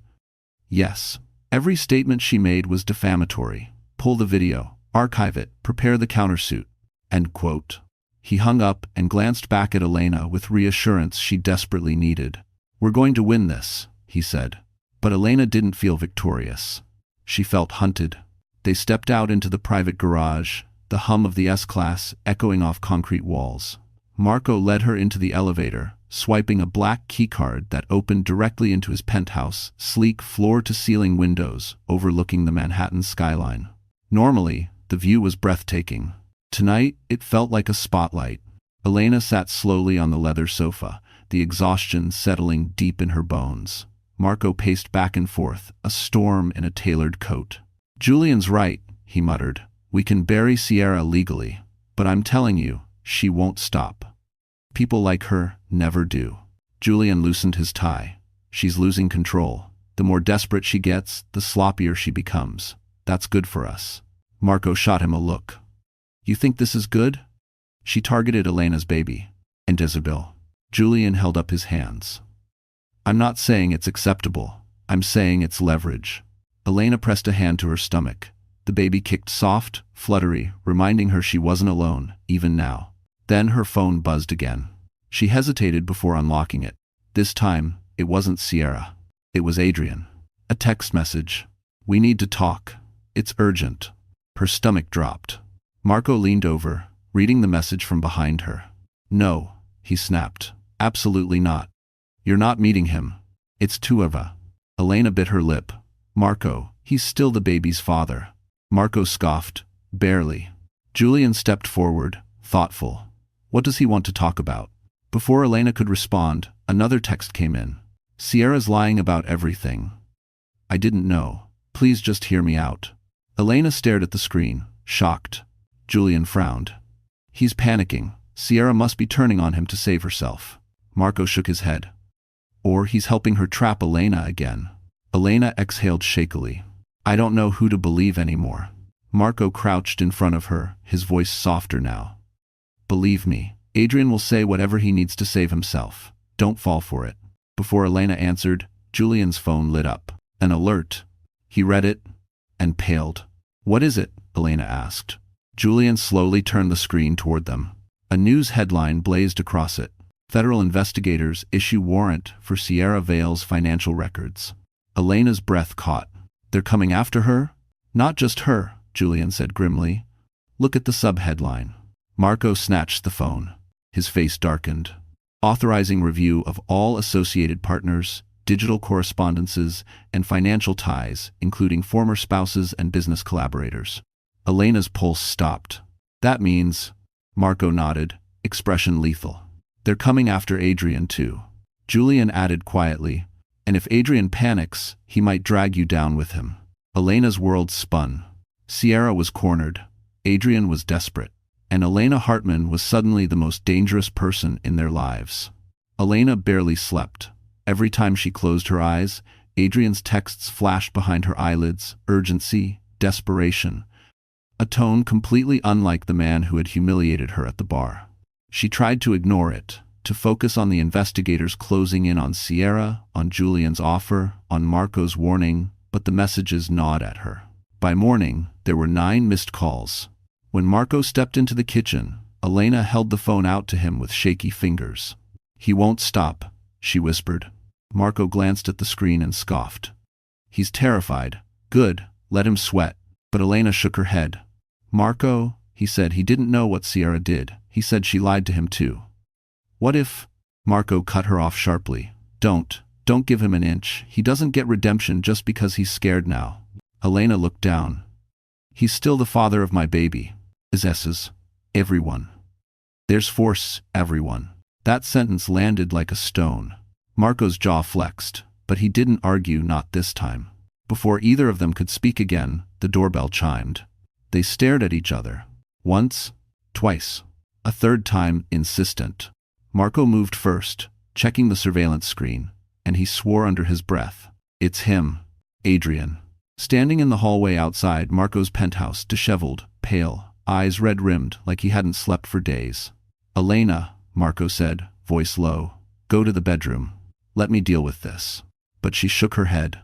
Yes, every statement she made was defamatory. Pull the video, archive it, prepare the countersuit. End quote. He hung up and glanced back at Elena with reassurance she desperately needed. We're going to win this, he said. But Elena didn't feel victorious. She felt hunted. They stepped out into the private garage, the hum of the S-Class echoing off concrete walls. Marco led her into the elevator, swiping a black keycard that opened directly into his penthouse, sleek floor-to-ceiling windows overlooking the Manhattan skyline. Normally, the view was breathtaking. Tonight, it felt like a spotlight. Elena sat slowly on the leather sofa, the exhaustion settling deep in her bones. Marco paced back and forth, a storm in a tailored coat. Julian's right, he muttered. We can bury Sierra legally, but I'm telling you, she won't stop. People like her never do. Julian loosened his tie. She's losing control. The more desperate she gets, the sloppier she becomes. That's good for us. Marco shot him a look. You think this is good? She targeted Elena's baby. And Isabel. Julian held up his hands. I'm not saying it's acceptable. I'm saying it's leverage. Elena pressed a hand to her stomach. The baby kicked soft, fluttery, reminding her she wasn't alone, even now. Then her phone buzzed again. She hesitated before unlocking it. This time, it wasn't Sierra. It was Adrian. A text message. We need to talk. It's urgent. Her stomach dropped. Marco leaned over, reading the message from behind her. No, he snapped. Absolutely not. You're not meeting him. It's Tueva. Elena bit her lip. Marco, he's still the baby's father. Marco scoffed. Barely. Julian stepped forward, thoughtful. What does he want to talk about? Before Elena could respond, another text came in. Sierra's lying about everything. I didn't know. Please just hear me out. Elena stared at the screen, shocked. Julian frowned. He's panicking. Sierra must be turning on him to save herself. Marco shook his head. Or he's helping her trap Elena again. Elena exhaled shakily. I don't know who to believe anymore. Marco crouched in front of her, his voice softer now. Believe me, Adrian will say whatever he needs to save himself. Don't fall for it. Before Elena answered, Julian's phone lit up. An alert. He read it and paled. What is it? Elena asked. Julian slowly turned the screen toward them. A news headline blazed across it. Federal investigators issue warrant for Sierra Vale's financial records. Elena's breath caught. They're coming after her? Not just her, Julian said grimly. Look at the subheadline. Marco snatched the phone. His face darkened. Authorizing review of all associated partners, digital correspondences, and financial ties, including former spouses and business collaborators. Elena's pulse stopped. That means, Marco nodded, expression lethal. They're coming after Adrian too. Julian added quietly, and if Adrian panics, he might drag you down with him. Elena's world spun. Sierra was cornered. Adrian was desperate. And Elena Hartman was suddenly the most dangerous person in their lives. Elena barely slept. Every time she closed her eyes, Adrian's texts flashed behind her eyelids, urgency, desperation, a tone completely unlike the man who had humiliated her at the bar. She tried to ignore it, to focus on the investigators closing in on Sierra, on Julian's offer, on Marco's warning, but the messages gnawed at her. By morning, there were 9 missed calls. When Marco stepped into the kitchen, Elena held the phone out to him with shaky fingers. "He won't stop," she whispered. Marco glanced at the screen and scoffed. "He's terrified." "Good, let him sweat." But Elena shook her head. "Marco," he said, "he didn't know what Sierra did. He said she lied to him too." "What if—" Marco cut her off sharply. Don't give him an inch. He doesn't get redemption just because he's scared now." Elena looked down. "He's still the father of my baby. Is everyone. There's force, everyone." That sentence landed like a stone. Marco's jaw flexed, but he didn't argue, not this time. Before either of them could speak again, the doorbell chimed. They stared at each other. Once, twice, a third time, insistent. Marco moved first, checking the surveillance screen, and he swore under his breath. "It's him, Adrian." Standing in the hallway outside Marco's penthouse, disheveled, pale, eyes red-rimmed like he hadn't slept for days. "Elena," Marco said, voice low, "go to the bedroom. Let me deal with this." But she shook her head.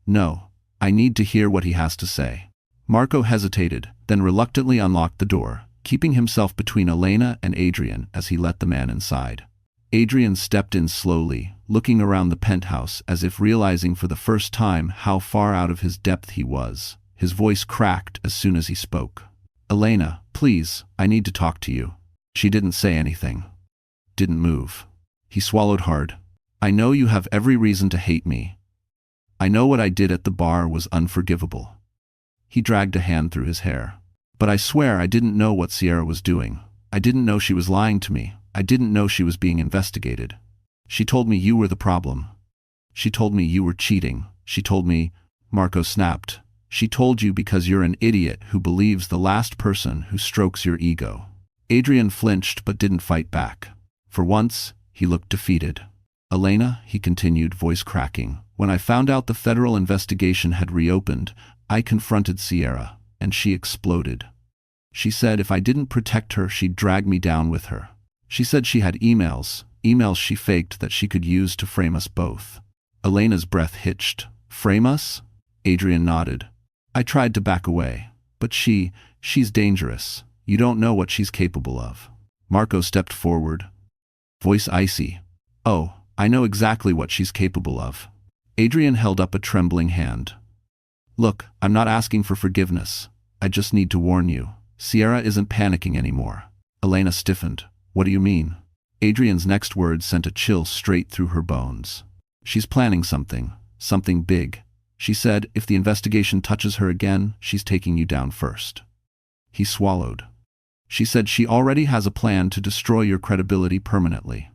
"No, I need to hear what he has to say." Marco hesitated, then reluctantly unlocked the door, keeping himself between Elena and Adrian as he let the man inside. Adrian stepped in slowly, looking around the penthouse as if realizing for the first time how far out of his depth he was. His voice cracked as soon as he spoke. "Elena, please, I need to talk to you." She didn't say anything. Didn't move. He swallowed hard. "I know you have every reason to hate me. I know what I did at the bar was unforgivable." He dragged a hand through his hair. "But I swear I didn't know what Sierra was doing. I didn't know she was lying to me. I didn't know she was being investigated. She told me you were the problem. She told me you were cheating. She told me—" Marco snapped. "She told you because you're an idiot who believes the last person who strokes your ego." Adrian flinched but didn't fight back. For once, he looked defeated. "Elena," he continued, voice cracking, "when I found out the federal investigation had reopened, I confronted Sierra, and she exploded. She said if I didn't protect her, she'd drag me down with her. She said she had emails she faked that she could use to frame us both." Elena's breath hitched. "Frame us?" Adrian nodded. "I tried to back away. But she's dangerous. You don't know what she's capable of." Marco stepped forward, voice icy. "Oh, I know exactly what she's capable of." Adrian held up a trembling hand. "Look, I'm not asking for forgiveness. I just need to warn you. Sierra isn't panicking anymore." Elena stiffened. "What do you mean?" Adrian's next words sent a chill straight through her bones. "She's planning something big. She said if the investigation touches her again, she's taking you down first." He swallowed. "She said she already has a plan to destroy your credibility permanently."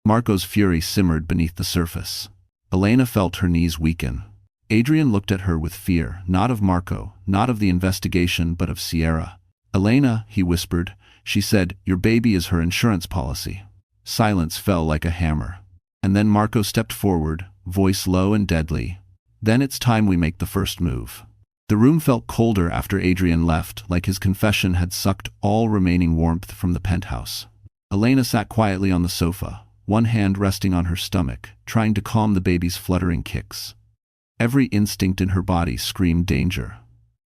Marco's fury simmered beneath the surface. Elena felt her knees weaken. Adrian looked at her with fear, not of Marco, not of the investigation, but of Sierra. "Elena," he whispered, "she said your baby is her insurance policy." Silence fell like a hammer. And then Marco stepped forward, voice low and deadly. "Then it's time we make the first move." The room felt colder after Adrian left, like his confession had sucked all remaining warmth from the penthouse. Elena sat quietly on the sofa, one hand resting on her stomach, trying to calm the baby's fluttering kicks. Every instinct in her body screamed danger.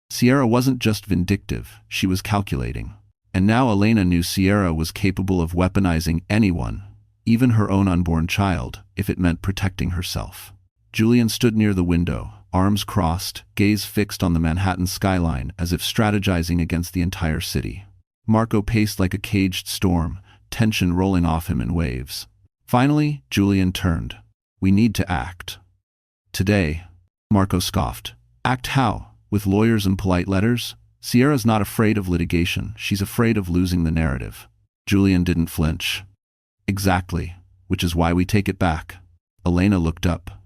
Sierra wasn't just vindictive, she was calculating. And now Elena knew Sierra was capable of weaponizing anyone, even her own unborn child, if it meant protecting herself. Julian stood near the window, arms crossed, gaze fixed on the Manhattan skyline as if strategizing against the entire city. Marco paced like a caged storm, tension rolling off him in waves. Finally, Julian turned. "We need to act. Today." Marco scoffed. "Act how? With lawyers and polite letters? Sierra's not afraid of litigation, she's afraid of losing the narrative." Julian didn't flinch. "Exactly, which is why we take it back." Elena looked up.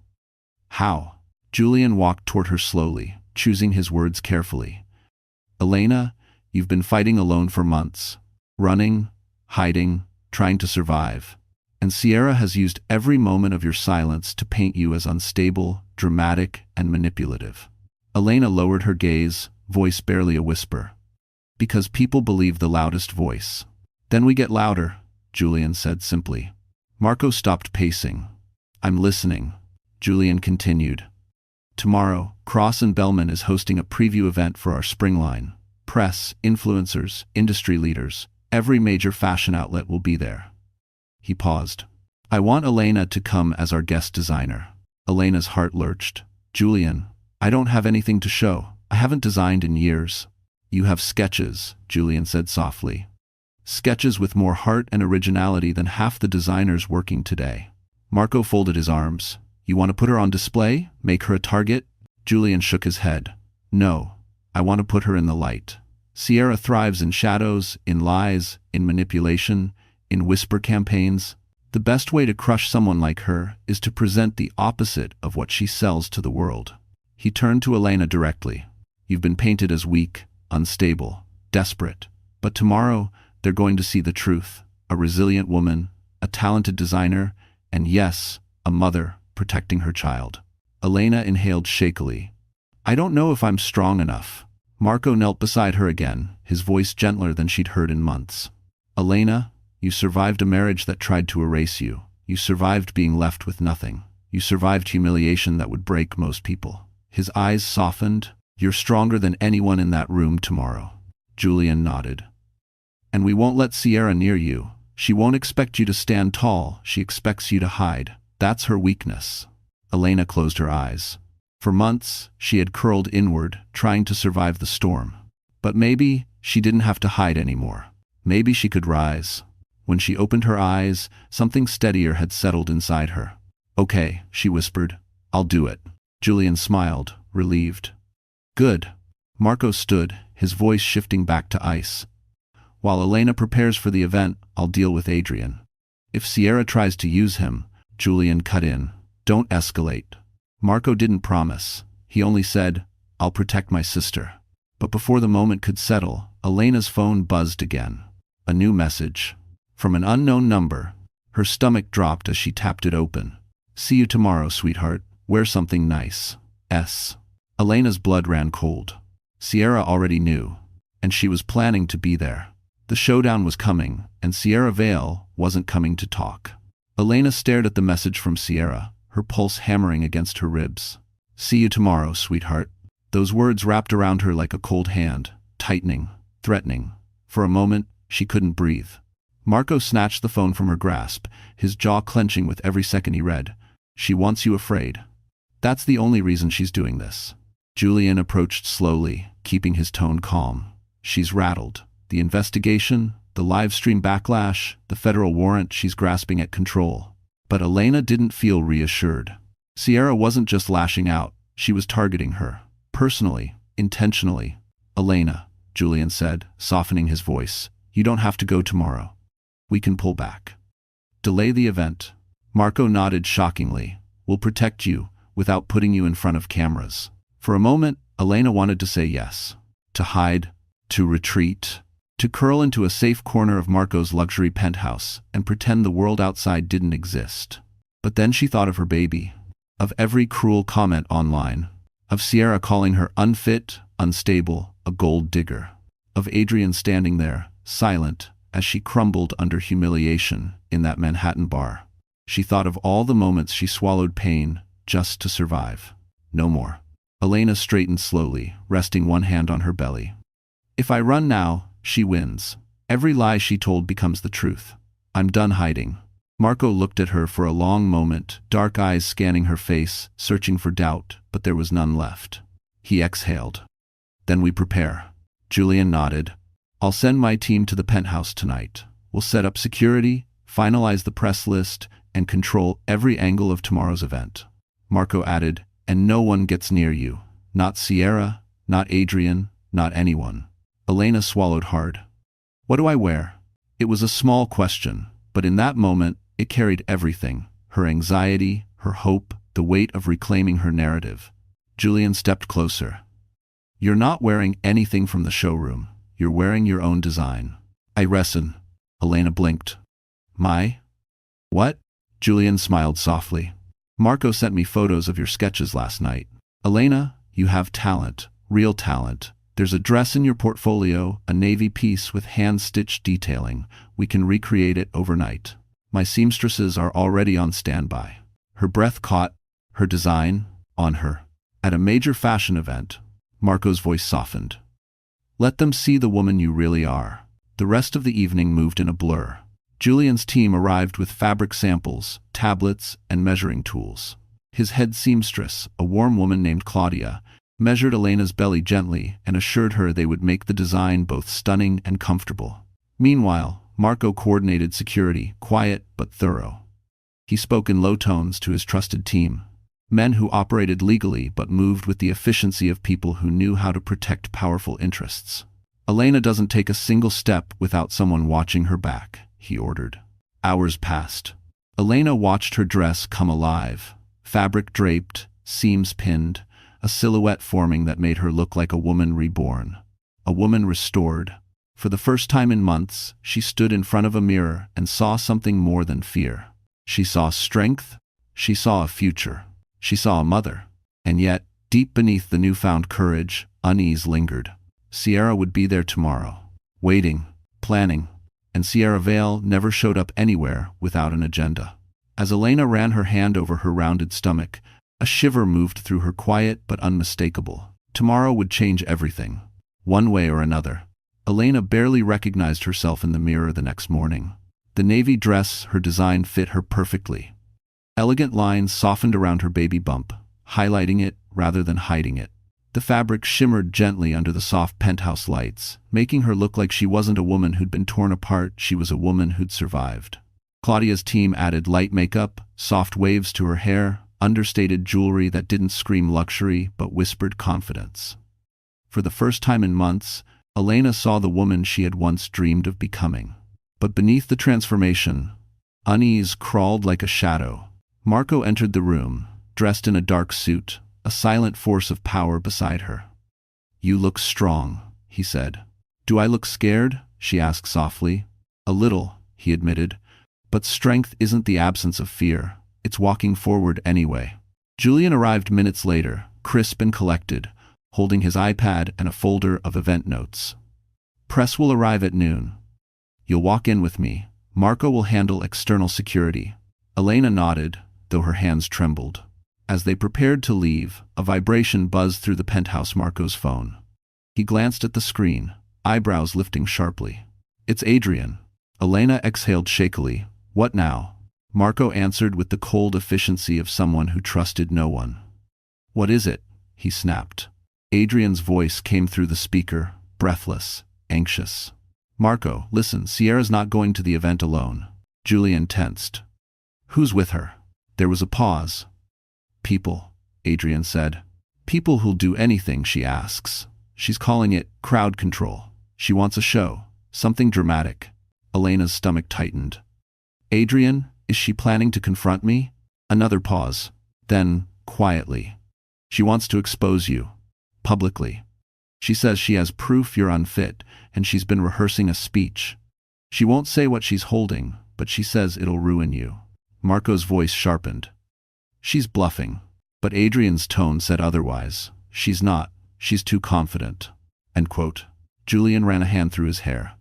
"How?" Julian walked toward her slowly, choosing his words carefully. "Elena, you've been fighting alone for months. Running, hiding, trying to survive. And Sierra has used every moment of your silence to paint you as unstable, dramatic, and manipulative." Elena lowered her gaze, voice barely a whisper. "Because people believe the loudest voice. Then we get louder. Julian said simply. Marco stopped pacing. I'm listening, Julian continued. Tomorrow, Cross and Bellman is hosting a preview event for our spring line. Press, influencers, industry leaders, every major fashion outlet will be there. He paused. I want Elena to come as our guest designer. Elena's heart lurched. Julian, I don't have anything to show. I haven't designed in years. You have sketches, Julian said softly. Sketches with more heart and originality than half the designers working today. Marco folded his arms. You want to put her on display? Make her a target? Julian shook his head. No, I want to put her in the light. Sierra thrives in shadows, in lies, in manipulation, in whisper campaigns. The best way to crush someone like her is to present the opposite of what she sells to the world. He turned to Elena directly. You've been painted as weak, unstable, desperate. But tomorrow, they're going to see the truth. A resilient woman, a talented designer, and yes, a mother protecting her child. Elena inhaled shakily. I don't know if I'm strong enough. Marco knelt beside her again, his voice gentler than she'd heard in months. Elena, you survived a marriage that tried to erase you. You survived being left with nothing. You survived humiliation that would break most people. His eyes softened. You're stronger than anyone in that room tomorrow. Julian nodded. And we won't let Sierra near you. She won't expect you to stand tall. She expects you to hide. That's her weakness. Elena closed her eyes. For months, she had curled inward, trying to survive the storm. But maybe she didn't have to hide anymore. Maybe she could rise. When she opened her eyes, something steadier had settled inside her. Okay, she whispered. I'll do it. Julian smiled, relieved. Good. Marco stood, his voice shifting back to ice. While Elena prepares for the event, I'll deal with Adrian. If Sierra tries to use him, Julian cut in. Don't escalate. Marco didn't promise. He only said, I'll protect my sister. But before the moment could settle, Elena's phone buzzed again. A new message. From an unknown number. Her stomach dropped as she tapped it open. See you tomorrow, sweetheart. Wear something nice. S. Elena's blood ran cold. Sierra already knew, and she was planning to be there. The showdown was coming, and Sierra Vale wasn't coming to talk. Elena stared at the message from Sierra, her pulse hammering against her ribs. See you tomorrow, sweetheart. Those words wrapped around her like a cold hand, tightening, threatening. For a moment, she couldn't breathe. Marco snatched the phone from her grasp, his jaw clenching with every second he read. She wants you afraid. That's the only reason she's doing this. Julian approached slowly, keeping his tone calm. She's rattled. The investigation, the live stream backlash, the federal warrant, she's grasping at control. But Elena didn't feel reassured. Sierra wasn't just lashing out, she was targeting her. Personally, intentionally. Elena, Julian said, softening his voice, you don't have to go tomorrow. We can pull back. Delay the event. Marco nodded shockingly. We'll protect you, without putting you in front of cameras. For a moment, Elena wanted to say yes. To hide, to retreat, to curl into a safe corner of Marco's luxury penthouse and pretend the world outside didn't exist. But then she thought of her baby, of every cruel comment online, of Sierra calling her unfit, unstable, a gold digger, of Adrian standing there, silent, as she crumbled under humiliation in that Manhattan bar. She thought of all the moments she swallowed pain just to survive. No more. Elena straightened slowly, resting one hand on her belly. If I run now, she wins. Every lie she told becomes the truth. I'm done hiding. Marco looked at her for a long moment, dark eyes scanning her face, searching for doubt, but there was none left. He exhaled. Then we prepare. Julian nodded. I'll send my team to the penthouse tonight. We'll set up security, finalize the press list, and control every angle of tomorrow's event. Marco added, and no one gets near you. Not Sierra, not Adrian, not anyone. Elena swallowed hard. What do I wear? It was a small question, but in that moment, it carried everything. Her anxiety, her hope, the weight of reclaiming her narrative. Julian stepped closer. You're not wearing anything from the showroom. You're wearing your own design. I reson. Elena blinked. My? What? Julian smiled softly. Marco sent me photos of your sketches last night. Elena, you have talent, real talent, There's a dress in your portfolio, a navy piece with hand-stitched detailing. We can recreate it overnight. My seamstresses are already on standby. Her breath caught, her design, on her. At a major fashion event, Marco's voice softened. Let them see the woman you really are. The rest of the evening moved in a blur. Julian's team arrived with fabric samples, tablets, and measuring tools. His head seamstress, a warm woman named Claudia, measured Elena's belly gently and assured her they would make the design both stunning and comfortable. Meanwhile, Marco coordinated security, quiet but thorough. He spoke in low tones to his trusted team, men who operated legally but moved with the efficiency of people who knew how to protect powerful interests. Elena doesn't take a single step without someone watching her back, he ordered. Hours passed. Elena watched her dress come alive, fabric draped, seams pinned, a silhouette forming that made her look like a woman reborn, a woman restored. For the first time in months, she stood in front of a mirror and saw something more than fear. She saw strength, she saw a future, she saw a mother. And yet, deep beneath the newfound courage, unease lingered. Sierra would be there tomorrow, waiting, planning, and Sierra Vale never showed up anywhere without an agenda. As Elena ran her hand over her rounded stomach, a shiver moved through her, quiet but unmistakable. Tomorrow would change everything, one way or another. Elena barely recognized herself in the mirror the next morning. The navy dress, her design, fit her perfectly. Elegant lines softened around her baby bump, highlighting it rather than hiding it. The fabric shimmered gently under the soft penthouse lights, making her look like she wasn't a woman who'd been torn apart, she was a woman who'd survived. Claudia's team added light makeup, soft waves to her hair, understated jewelry that didn't scream luxury but whispered confidence. For the first time in months, Elena saw the woman she had once dreamed of becoming. But beneath the transformation, unease crawled like a shadow. Marco entered the room, dressed in a dark suit, a silent force of power beside her. You look strong, he said. Do I look scared? She asked softly. A little, he admitted. But strength isn't the absence of fear. It's walking forward anyway. Julian arrived minutes later, crisp and collected, holding his iPad and a folder of event notes. Press will arrive at noon. You'll walk in with me. Marco will handle external security. Elena nodded, though her hands trembled. As they prepared to leave, a vibration buzzed through the penthouse Marco's phone. He glanced at the screen, eyebrows lifting sharply. It's Adrian. Elena exhaled shakily. What now? Marco answered with the cold efficiency of someone who trusted no one. What is it? He snapped. Adrian's voice came through the speaker, breathless, anxious. Marco, listen, Sierra's not going to the event alone. Julian tensed. Who's with her? There was a pause. People, Adrian said. People who'll do anything she asks. She's calling it crowd control. She wants a show, something dramatic. Elena's stomach tightened. Adrian, is she planning to confront me? Another pause. Then, quietly. She wants to expose you. Publicly. She says she has proof you're unfit, and she's been rehearsing a speech. She won't say what she's holding, but she says it'll ruin you. Marco's voice sharpened. She's bluffing. But Adrian's tone said otherwise. She's not. She's too confident. End quote. Julian ran a hand through his hair.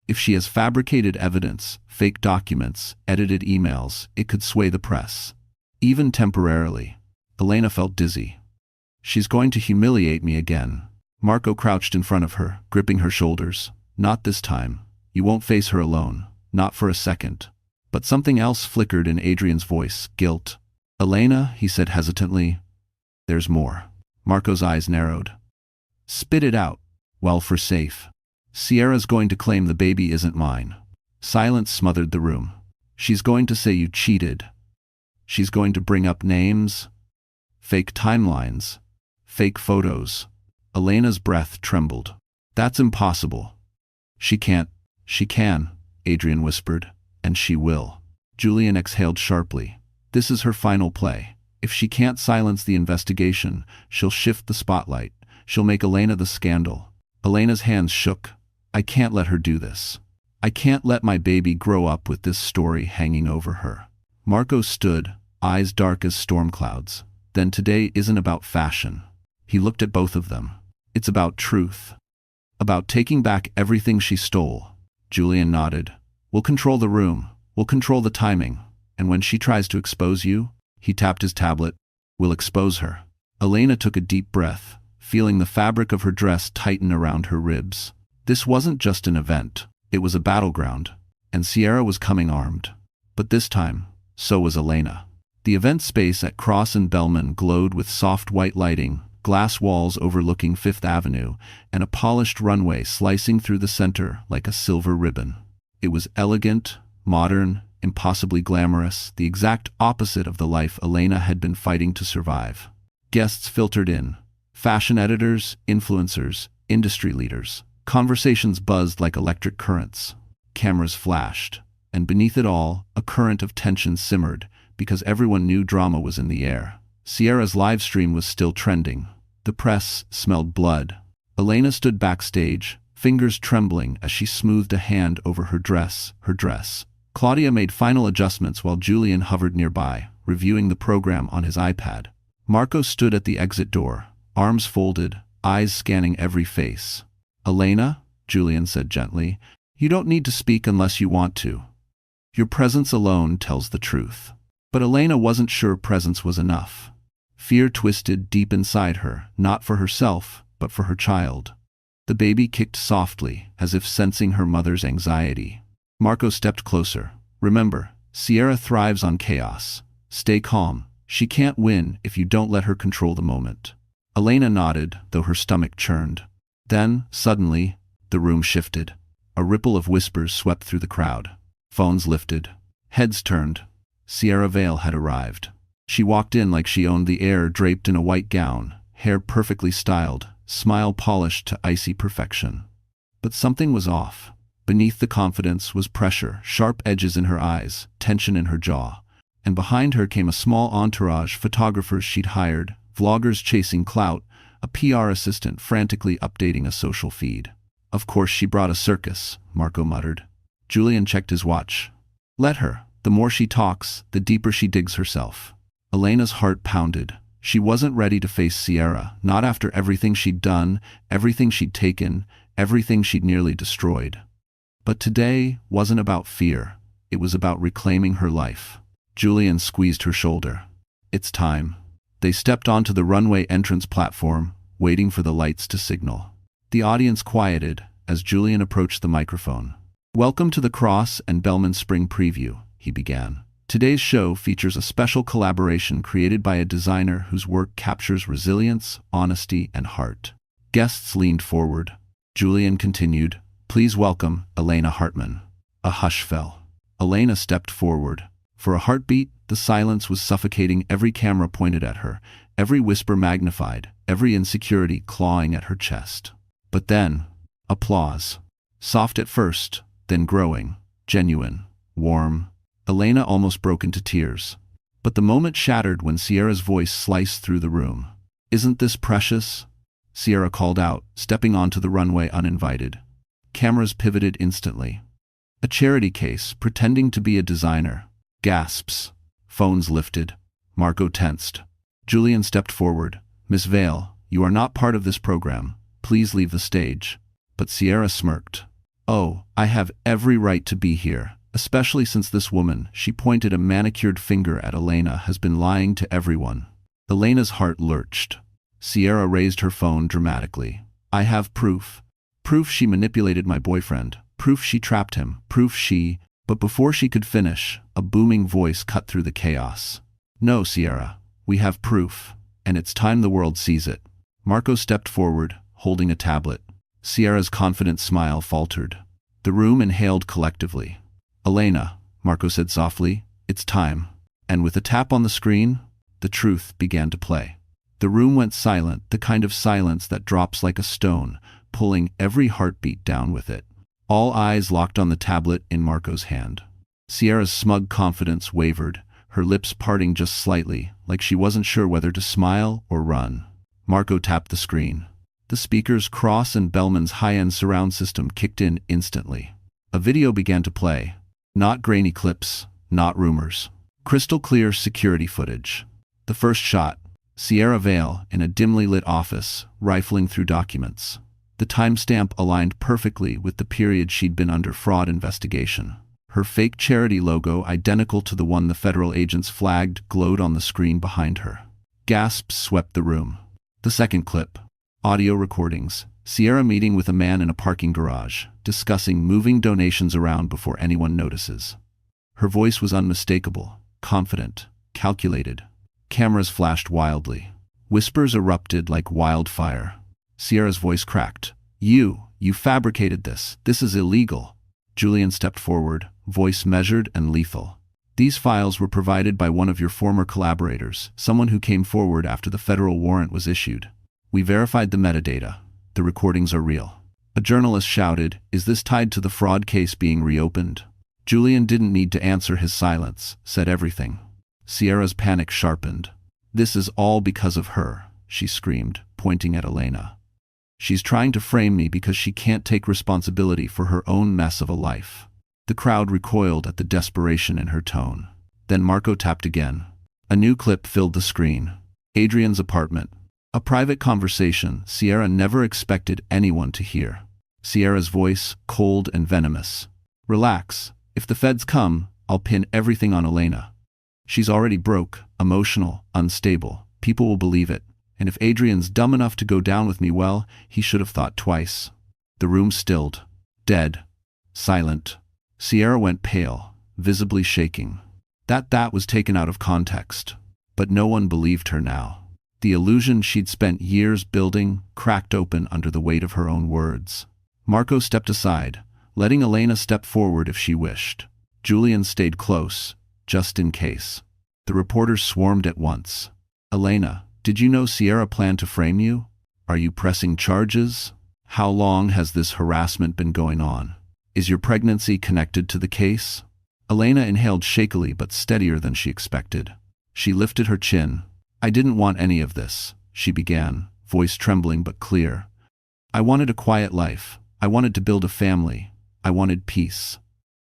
If she has fabricated evidence, fake documents, edited emails, it could sway the press. Even temporarily. Elena felt dizzy. She's going to humiliate me again. Marco crouched in front of her, gripping her shoulders. Not this time. You won't face her alone. Not for a second. But something else flickered in Adrian's voice, guilt. Elena, he said hesitantly. There's more. Marco's eyes narrowed. Spit it out. Well, for safe. Sierra's going to claim the baby isn't mine. Silence smothered the room. She's going to say you cheated. She's going to bring up names, fake timelines, fake photos. Elena's breath trembled. That's impossible. She can't. She can, Adrian whispered, and she will. Julian exhaled sharply. This is her final play. If she can't silence the investigation, she'll shift the spotlight. She'll make Elena the scandal. Elena's hands shook. I can't let her do this. I can't let my baby grow up with this story hanging over her. Marco stood, eyes dark as storm clouds. Then today isn't about fashion. He looked at both of them. It's about truth. About taking back everything she stole. Julian nodded. We'll control the room. We'll control the timing. And when she tries to expose you, he tapped his tablet, we'll expose her. Elena took a deep breath, feeling the fabric of her dress tighten around her ribs. This wasn't just an event. It was a battleground. And Sierra was coming armed. But this time, so was Elena. The event space at Cross and Bellman glowed with soft white lighting, glass walls overlooking Fifth Avenue, and a polished runway slicing through the center like a silver ribbon. It was elegant, modern, impossibly glamorous, the exact opposite of the life Elena had been fighting to survive. Guests filtered in. Fashion editors, influencers, industry leaders. Conversations buzzed like electric currents. Cameras flashed. And beneath it all, a current of tension simmered, because everyone knew drama was in the air. Sierra's live stream was still trending. The press smelled blood. Elena stood backstage, fingers trembling as she smoothed a hand over her dress. Claudia made final adjustments while Julian hovered nearby, reviewing the program on his iPad. Marco stood at the exit door, arms folded, eyes scanning every face. Elena, Julian said gently, you don't need to speak unless you want to. Your presence alone tells the truth. But Elena wasn't sure presence was enough. Fear twisted deep inside her, not for herself, but for her child. The baby kicked softly, as if sensing her mother's anxiety. Marco stepped closer. Remember, Sierra thrives on chaos. Stay calm. She can't win if you don't let her control the moment. Elena nodded, though her stomach churned. Then, suddenly, the room shifted. A ripple of whispers swept through the crowd. Phones lifted. Heads turned. Sierra Vale had arrived. She walked in like she owned the air, draped in a white gown, hair perfectly styled, smile polished to icy perfection. But something was off. Beneath the confidence was pressure, sharp edges in her eyes, tension in her jaw. And behind her came a small entourage, photographers she'd hired, vloggers chasing clout, a PR assistant frantically updating a social feed. Of course she brought a circus, Marco muttered. Julian checked his watch. Let her. The more she talks, the deeper she digs herself. Elena's heart pounded. She wasn't ready to face Sierra, not after everything she'd done, everything she'd taken, everything she'd nearly destroyed. But today wasn't about fear. It was about reclaiming her life. Julian squeezed her shoulder. It's time. They stepped onto the runway entrance platform, waiting for the lights to signal. The audience quieted as Julian approached the microphone. Welcome to the Cross and Bellman Spring Preview, he began. Today's show features a special collaboration created by a designer whose work captures resilience, honesty, and heart. Guests leaned forward. Julian continued, Please welcome Elena Hartman. A hush fell. Elena stepped forward. For a heartbeat, the silence was suffocating, every camera pointed at her, every whisper magnified, every insecurity clawing at her chest. But then, applause. Soft at first, then growing, genuine, warm. Elena almost broke into tears. But the moment shattered when Sierra's voice sliced through the room. Isn't this precious? Sierra called out, stepping onto the runway uninvited. Cameras pivoted instantly. A charity case, pretending to be a designer. Gasps. Phones lifted. Marco tensed. Julian stepped forward. Miss Vale, you are not part of this program. Please leave the stage. But Sierra smirked. Oh, I have every right to be here. Especially since this woman, she pointed a manicured finger at Elena, has been lying to everyone. Elena's heart lurched. Sierra raised her phone dramatically. I have proof. Proof she manipulated my boyfriend. Proof she trapped him. Proof she... But before she could finish, a booming voice cut through the chaos. No, Sierra. We have proof. And it's time the world sees it. Marco stepped forward, holding a tablet. Sierra's confident smile faltered. The room inhaled collectively. Elena, Marco said softly, it's time. And with a tap on the screen, the truth began to play. The room went silent, the kind of silence that drops like a stone, pulling every heartbeat down with it. All eyes locked on the tablet in Marco's hand. Sierra's smug confidence wavered, her lips parting just slightly, like she wasn't sure whether to smile or run. Marco tapped the screen. The speakers, Cross and Bellman's high-end surround system, kicked in instantly. A video began to play. Not grainy clips, not rumors. Crystal clear security footage. The first shot. Sierra Vale, in a dimly lit office, rifling through documents. The timestamp aligned perfectly with the period she'd been under fraud investigation. Her fake charity logo, identical to the one the federal agents flagged, glowed on the screen behind her. Gasps swept the room. The second clip. Audio recordings. Sierra meeting with a man in a parking garage, discussing moving donations around before anyone notices. Her voice was unmistakable, confident, calculated. Cameras flashed wildly. Whispers erupted like wildfire. Sierra's voice cracked. You fabricated this. This is illegal." Julian stepped forward, voice measured and lethal. "These files were provided by one of your former collaborators, someone who came forward after the federal warrant was issued. We verified the metadata. The recordings are real." A journalist shouted, "Is this tied to the fraud case being reopened?" Julian didn't need to answer. His silence said everything. Sierra's panic sharpened. "This is all because of her," she screamed, pointing at Elena. "She's trying to frame me because she can't take responsibility for her own mess of a life." The crowd recoiled at the desperation in her tone. Then Marco tapped again. A new clip filled the screen. Adrian's apartment. A private conversation Sierra never expected anyone to hear. Sierra's voice, cold and venomous. "Relax. If the feds come, I'll pin everything on Elena. She's already broke, emotional, unstable. People will believe it. And if Adrian's dumb enough to go down with me, well, he should have thought twice." The room stilled. Dead. Silent. Sierra went pale, visibly shaking. That was taken out of context. But no one believed her now. The illusion she'd spent years building cracked open under the weight of her own words. Marco stepped aside, letting Elena step forward if she wished. Julian stayed close, just in case. The reporters swarmed at once. "Elena, did you know Sierra planned to frame you? Are you pressing charges? How long has this harassment been going on? Is your pregnancy connected to the case?" Elena inhaled shakily but steadier than she expected. She lifted her chin. "I didn't want any of this," she began, voice trembling but clear. "I wanted a quiet life. I wanted to build a family. I wanted peace."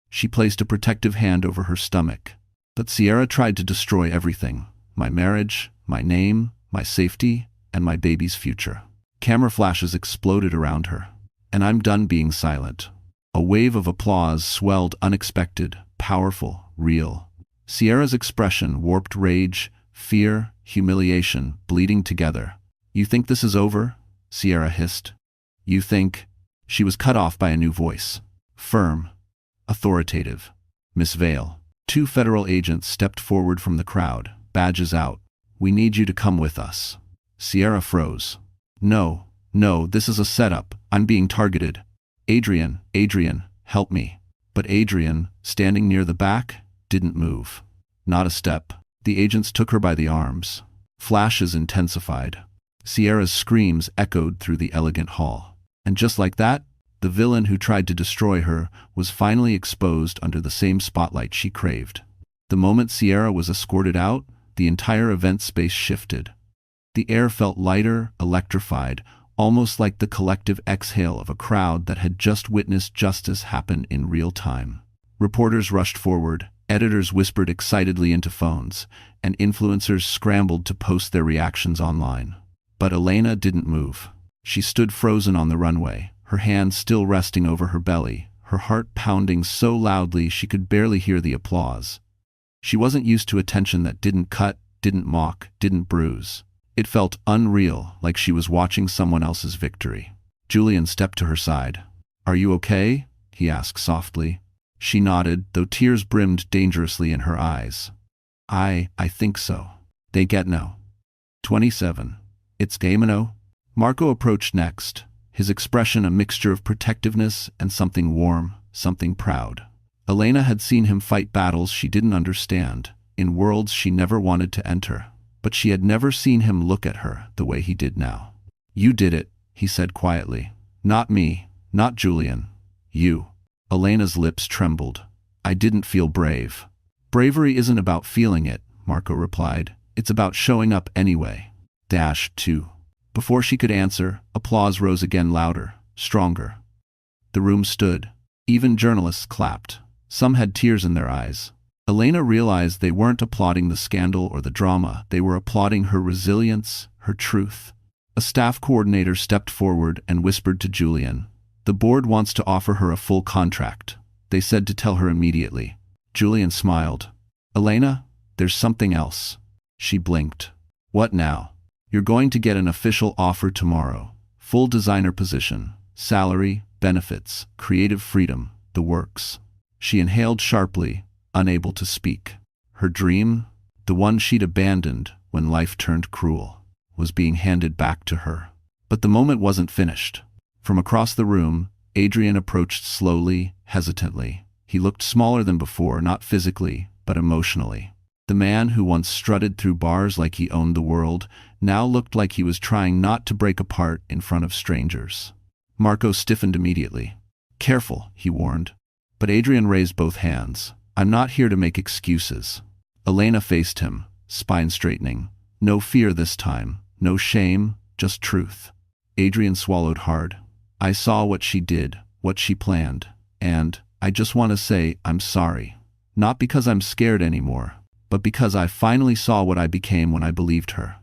She placed a protective hand over her stomach. "But Sierra tried to destroy everything. My marriage, my name, my safety, and my baby's future." Camera flashes exploded around her. "And I'm done being silent." A wave of applause swelled, unexpected, powerful, real. Sierra's expression warped rage, fear, humiliation, bleeding together. "You think this is over?" Sierra hissed. "You think—" She was cut off by a new voice. Firm. Authoritative. "Miss Vale." Two federal agents stepped forward from the crowd, badges out. "We need you to come with us." Sierra froze. No, this is a setup. I'm being targeted. Adrian, help me." But Adrian, standing near the back, didn't move. Not a step. The agents took her by the arms. Flashes intensified. Sierra's screams echoed through the elegant hall. And just like that, the villain who tried to destroy her was finally exposed under the same spotlight she craved. The moment Sierra was escorted out, the entire event space shifted. The air felt lighter, electrified, almost like the collective exhale of a crowd that had just witnessed justice happen in real time. Reporters rushed forward, editors whispered excitedly into phones, and influencers scrambled to post their reactions online. But Elena didn't move. She stood frozen on the runway, her hand still resting over her belly, her heart pounding so loudly she could barely hear the applause. She wasn't used to attention that didn't cut, didn't mock, didn't bruise. It felt unreal, like she was watching someone else's victory. Julian stepped to her side. "Are you okay?" he asked softly. She nodded, though tears brimmed dangerously in her eyes. I think so. They get no. 27. It's Gamino. Marco approached next, his expression a mixture of protectiveness and something warm, something proud. Elena had seen him fight battles she didn't understand, in worlds she never wanted to enter. But she had never seen him look at her the way he did now. "You did it," he said quietly. "Not me, not Julian. You." Elena's lips trembled. "I didn't feel brave." "Bravery isn't about feeling it," Marco replied. "It's about showing up anyway." 2. Before she could answer, applause rose again, louder, stronger. The room stood. Even journalists clapped. Some had tears in their eyes. Elena realized they weren't applauding the scandal or the drama, they were applauding her resilience, her truth. A staff coordinator stepped forward and whispered to Julian, "The board wants to offer her a full contract. They said to tell her immediately." Julian smiled. "Elena, there's something else." She blinked. "What now?" "You're going to get an official offer tomorrow. Full designer position, salary, benefits, creative freedom, the works." She inhaled sharply, unable to speak. Her dream, the one she'd abandoned when life turned cruel, was being handed back to her. But the moment wasn't finished. From across the room, Adrian approached slowly, hesitantly. He looked smaller than before, not physically, but emotionally. The man who once strutted through bars like he owned the world now looked like he was trying not to break apart in front of strangers. Marco stiffened immediately. "Careful," he warned. But Adrian raised both hands. "I'm not here to make excuses." Elena faced him, spine straightening. No fear this time, no shame, just truth. Adrian swallowed hard. "I saw what she did, what she planned, and I just want to say I'm sorry. Not because I'm scared anymore, but because I finally saw what I became when I believed her."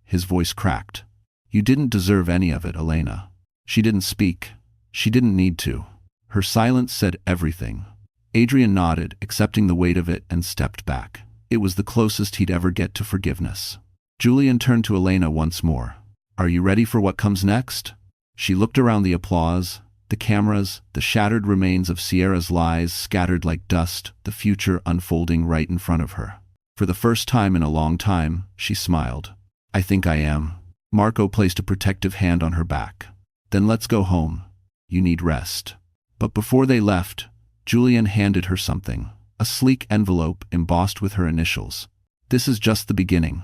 His voice cracked. "You didn't deserve any of it, Elena." She didn't speak. She didn't need to. Her silence said everything. Adrian nodded, accepting the weight of it, and stepped back. It was the closest he'd ever get to forgiveness. Julian turned to Elena once more. "Are you ready for what comes next?" She looked around the applause, the cameras, the shattered remains of Sierra's lies scattered like dust, the future unfolding right in front of her. For the first time in a long time, she smiled. "I think I am." Marco placed a protective hand on her back. "Then let's go home. You need rest." But before they left, Julian handed her something, a sleek envelope embossed with her initials. "This is just the beginning,"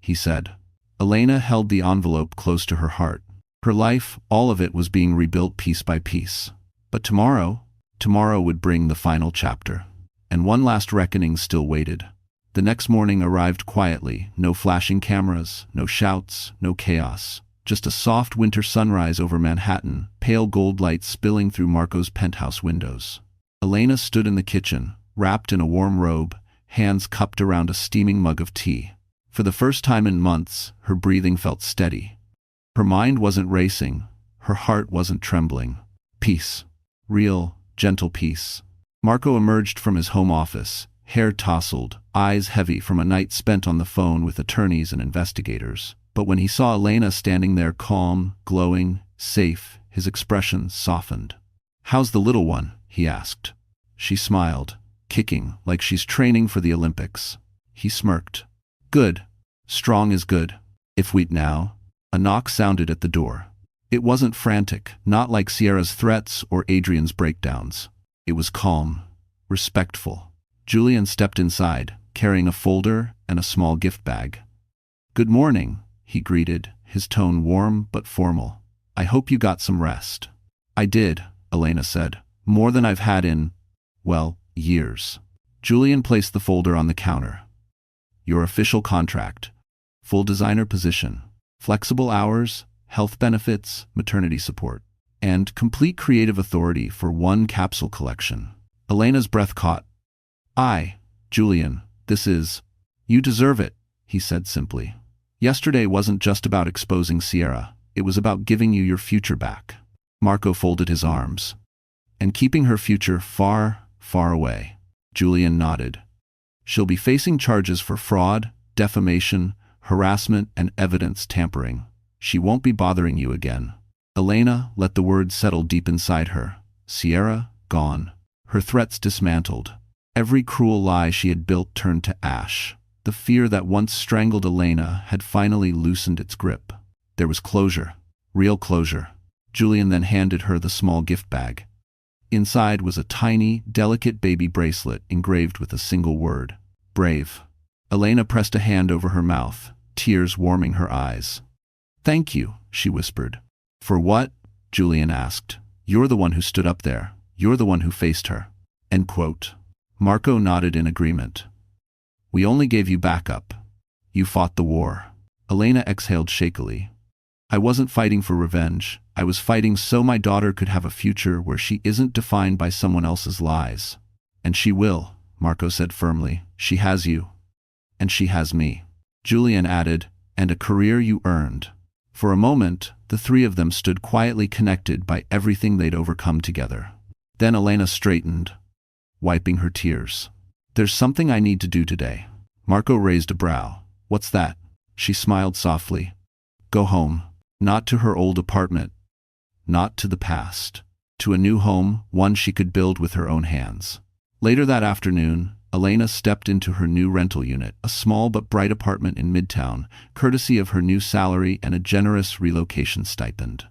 he said. Elena held the envelope close to her heart. Her life, all of it, was being rebuilt piece by piece. But tomorrow would bring the final chapter. And one last reckoning still waited. The next morning arrived quietly, no flashing cameras, no shouts, no chaos. Just a soft winter sunrise over Manhattan, pale gold light spilling through Marco's penthouse windows. Elena stood in the kitchen, wrapped in a warm robe, hands cupped around a steaming mug of tea. For the first time in months, her breathing felt steady. Her mind wasn't racing, her heart wasn't trembling. Peace. Real, gentle peace. Marco emerged from his home office, hair tousled, eyes heavy from a night spent on the phone with attorneys and investigators. But when he saw Elena standing there calm, glowing, safe, his expression softened. "How's the little one?" he asked. She smiled, kicking like she's training for the Olympics. He smirked. "Good. Strong is good. If we'd now." A knock sounded at the door. It wasn't frantic, not like Sierra's threats or Adrian's breakdowns. It was calm, respectful. Julian stepped inside, carrying a folder and a small gift bag. "Good morning," he greeted, his tone warm but formal. "I hope you got some rest." "I did," Elena said. "More than I've had in, well, years." Julian placed the folder on the counter. "Your official contract. Full designer position. Flexible hours, health benefits, maternity support, and complete creative authority for one capsule collection." Elena's breath caught. Julian, this is—" "You deserve it," he said simply. "Yesterday wasn't just about exposing Sierra, it was about giving you your future back." Marco folded his arms. "And keeping her future far, far away." Julian nodded. "She'll be facing charges for fraud, defamation, harassment, and evidence tampering. She won't be bothering you again." Elena let the words settle deep inside her. Sierra, gone. Her threats dismantled. Every cruel lie she had built turned to ash. The fear that once strangled Elena had finally loosened its grip. There was closure. Real closure. Julian then handed her the small gift bag. Inside was a tiny, delicate baby bracelet engraved with a single word. Brave. Elena pressed a hand over her mouth, tears warming her eyes. "Thank you," she whispered. "For what?" Julian asked. "You're the one who stood up there. You're the one who faced her." End quote. Marco nodded in agreement. "We only gave you backup. You fought the war." Elena exhaled shakily. "I wasn't fighting for revenge. I was fighting so my daughter could have a future where she isn't defined by someone else's lies. And she will, Marco said firmly. She has you. And she has me. Julian added, and a career you earned. For a moment, the three of them stood quietly connected by everything they'd overcome together. Then Elena straightened, wiping her tears. There's something I need to do today. Marco raised a brow. What's that? She smiled softly. Go home. Not to her old apartment. Not to the past. To a new home, one she could build with her own hands. Later that afternoon, Elena stepped into her new rental unit, a small but bright apartment in Midtown, courtesy of her new salary and a generous relocation stipend.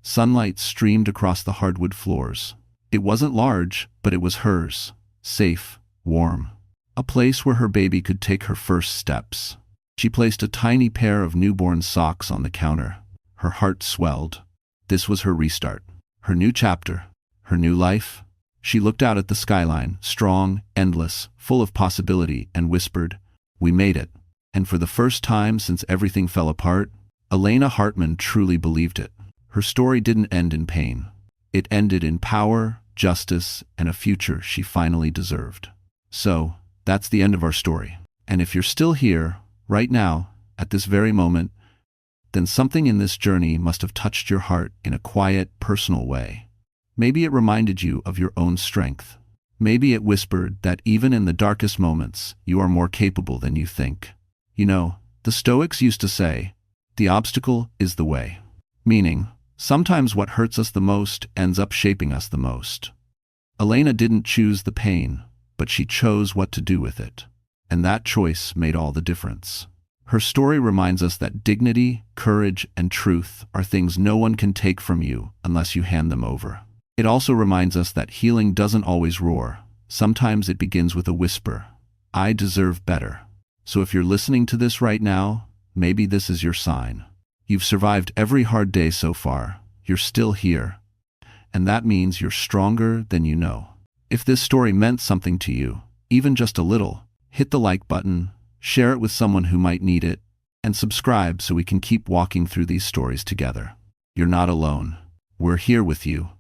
Sunlight streamed across the hardwood floors. It wasn't large, but it was hers. Safe, warm. A place where her baby could take her first steps. She placed a tiny pair of newborn socks on the counter. Her heart swelled. This was her restart. Her new chapter. Her new life. She looked out at the skyline, strong, endless, full of possibility, and whispered, "We made it." And for the first time since everything fell apart, Elena Hartman truly believed it. Her story didn't end in pain. It ended in power, justice, and a future she finally deserved. So, that's the end of our story. And if you're still here, right now, at this very moment, then something in this journey must have touched your heart in a quiet, personal way. Maybe it reminded you of your own strength. Maybe it whispered that even in the darkest moments, you are more capable than you think. You know, the Stoics used to say, the obstacle is the way. Meaning, sometimes what hurts us the most ends up shaping us the most. Elena didn't choose the pain, but she chose what to do with it. And that choice made all the difference. Her story reminds us that dignity, courage, and truth are things no one can take from you unless you hand them over. It also reminds us that healing doesn't always roar. Sometimes it begins with a whisper. I deserve better. So if you're listening to this right now, maybe this is your sign. You've survived every hard day so far. You're still here. And that means you're stronger than you know. If this story meant something to you, even just a little, hit the like button, share it with someone who might need it, and subscribe so we can keep walking through these stories together. You're not alone. We're here with you.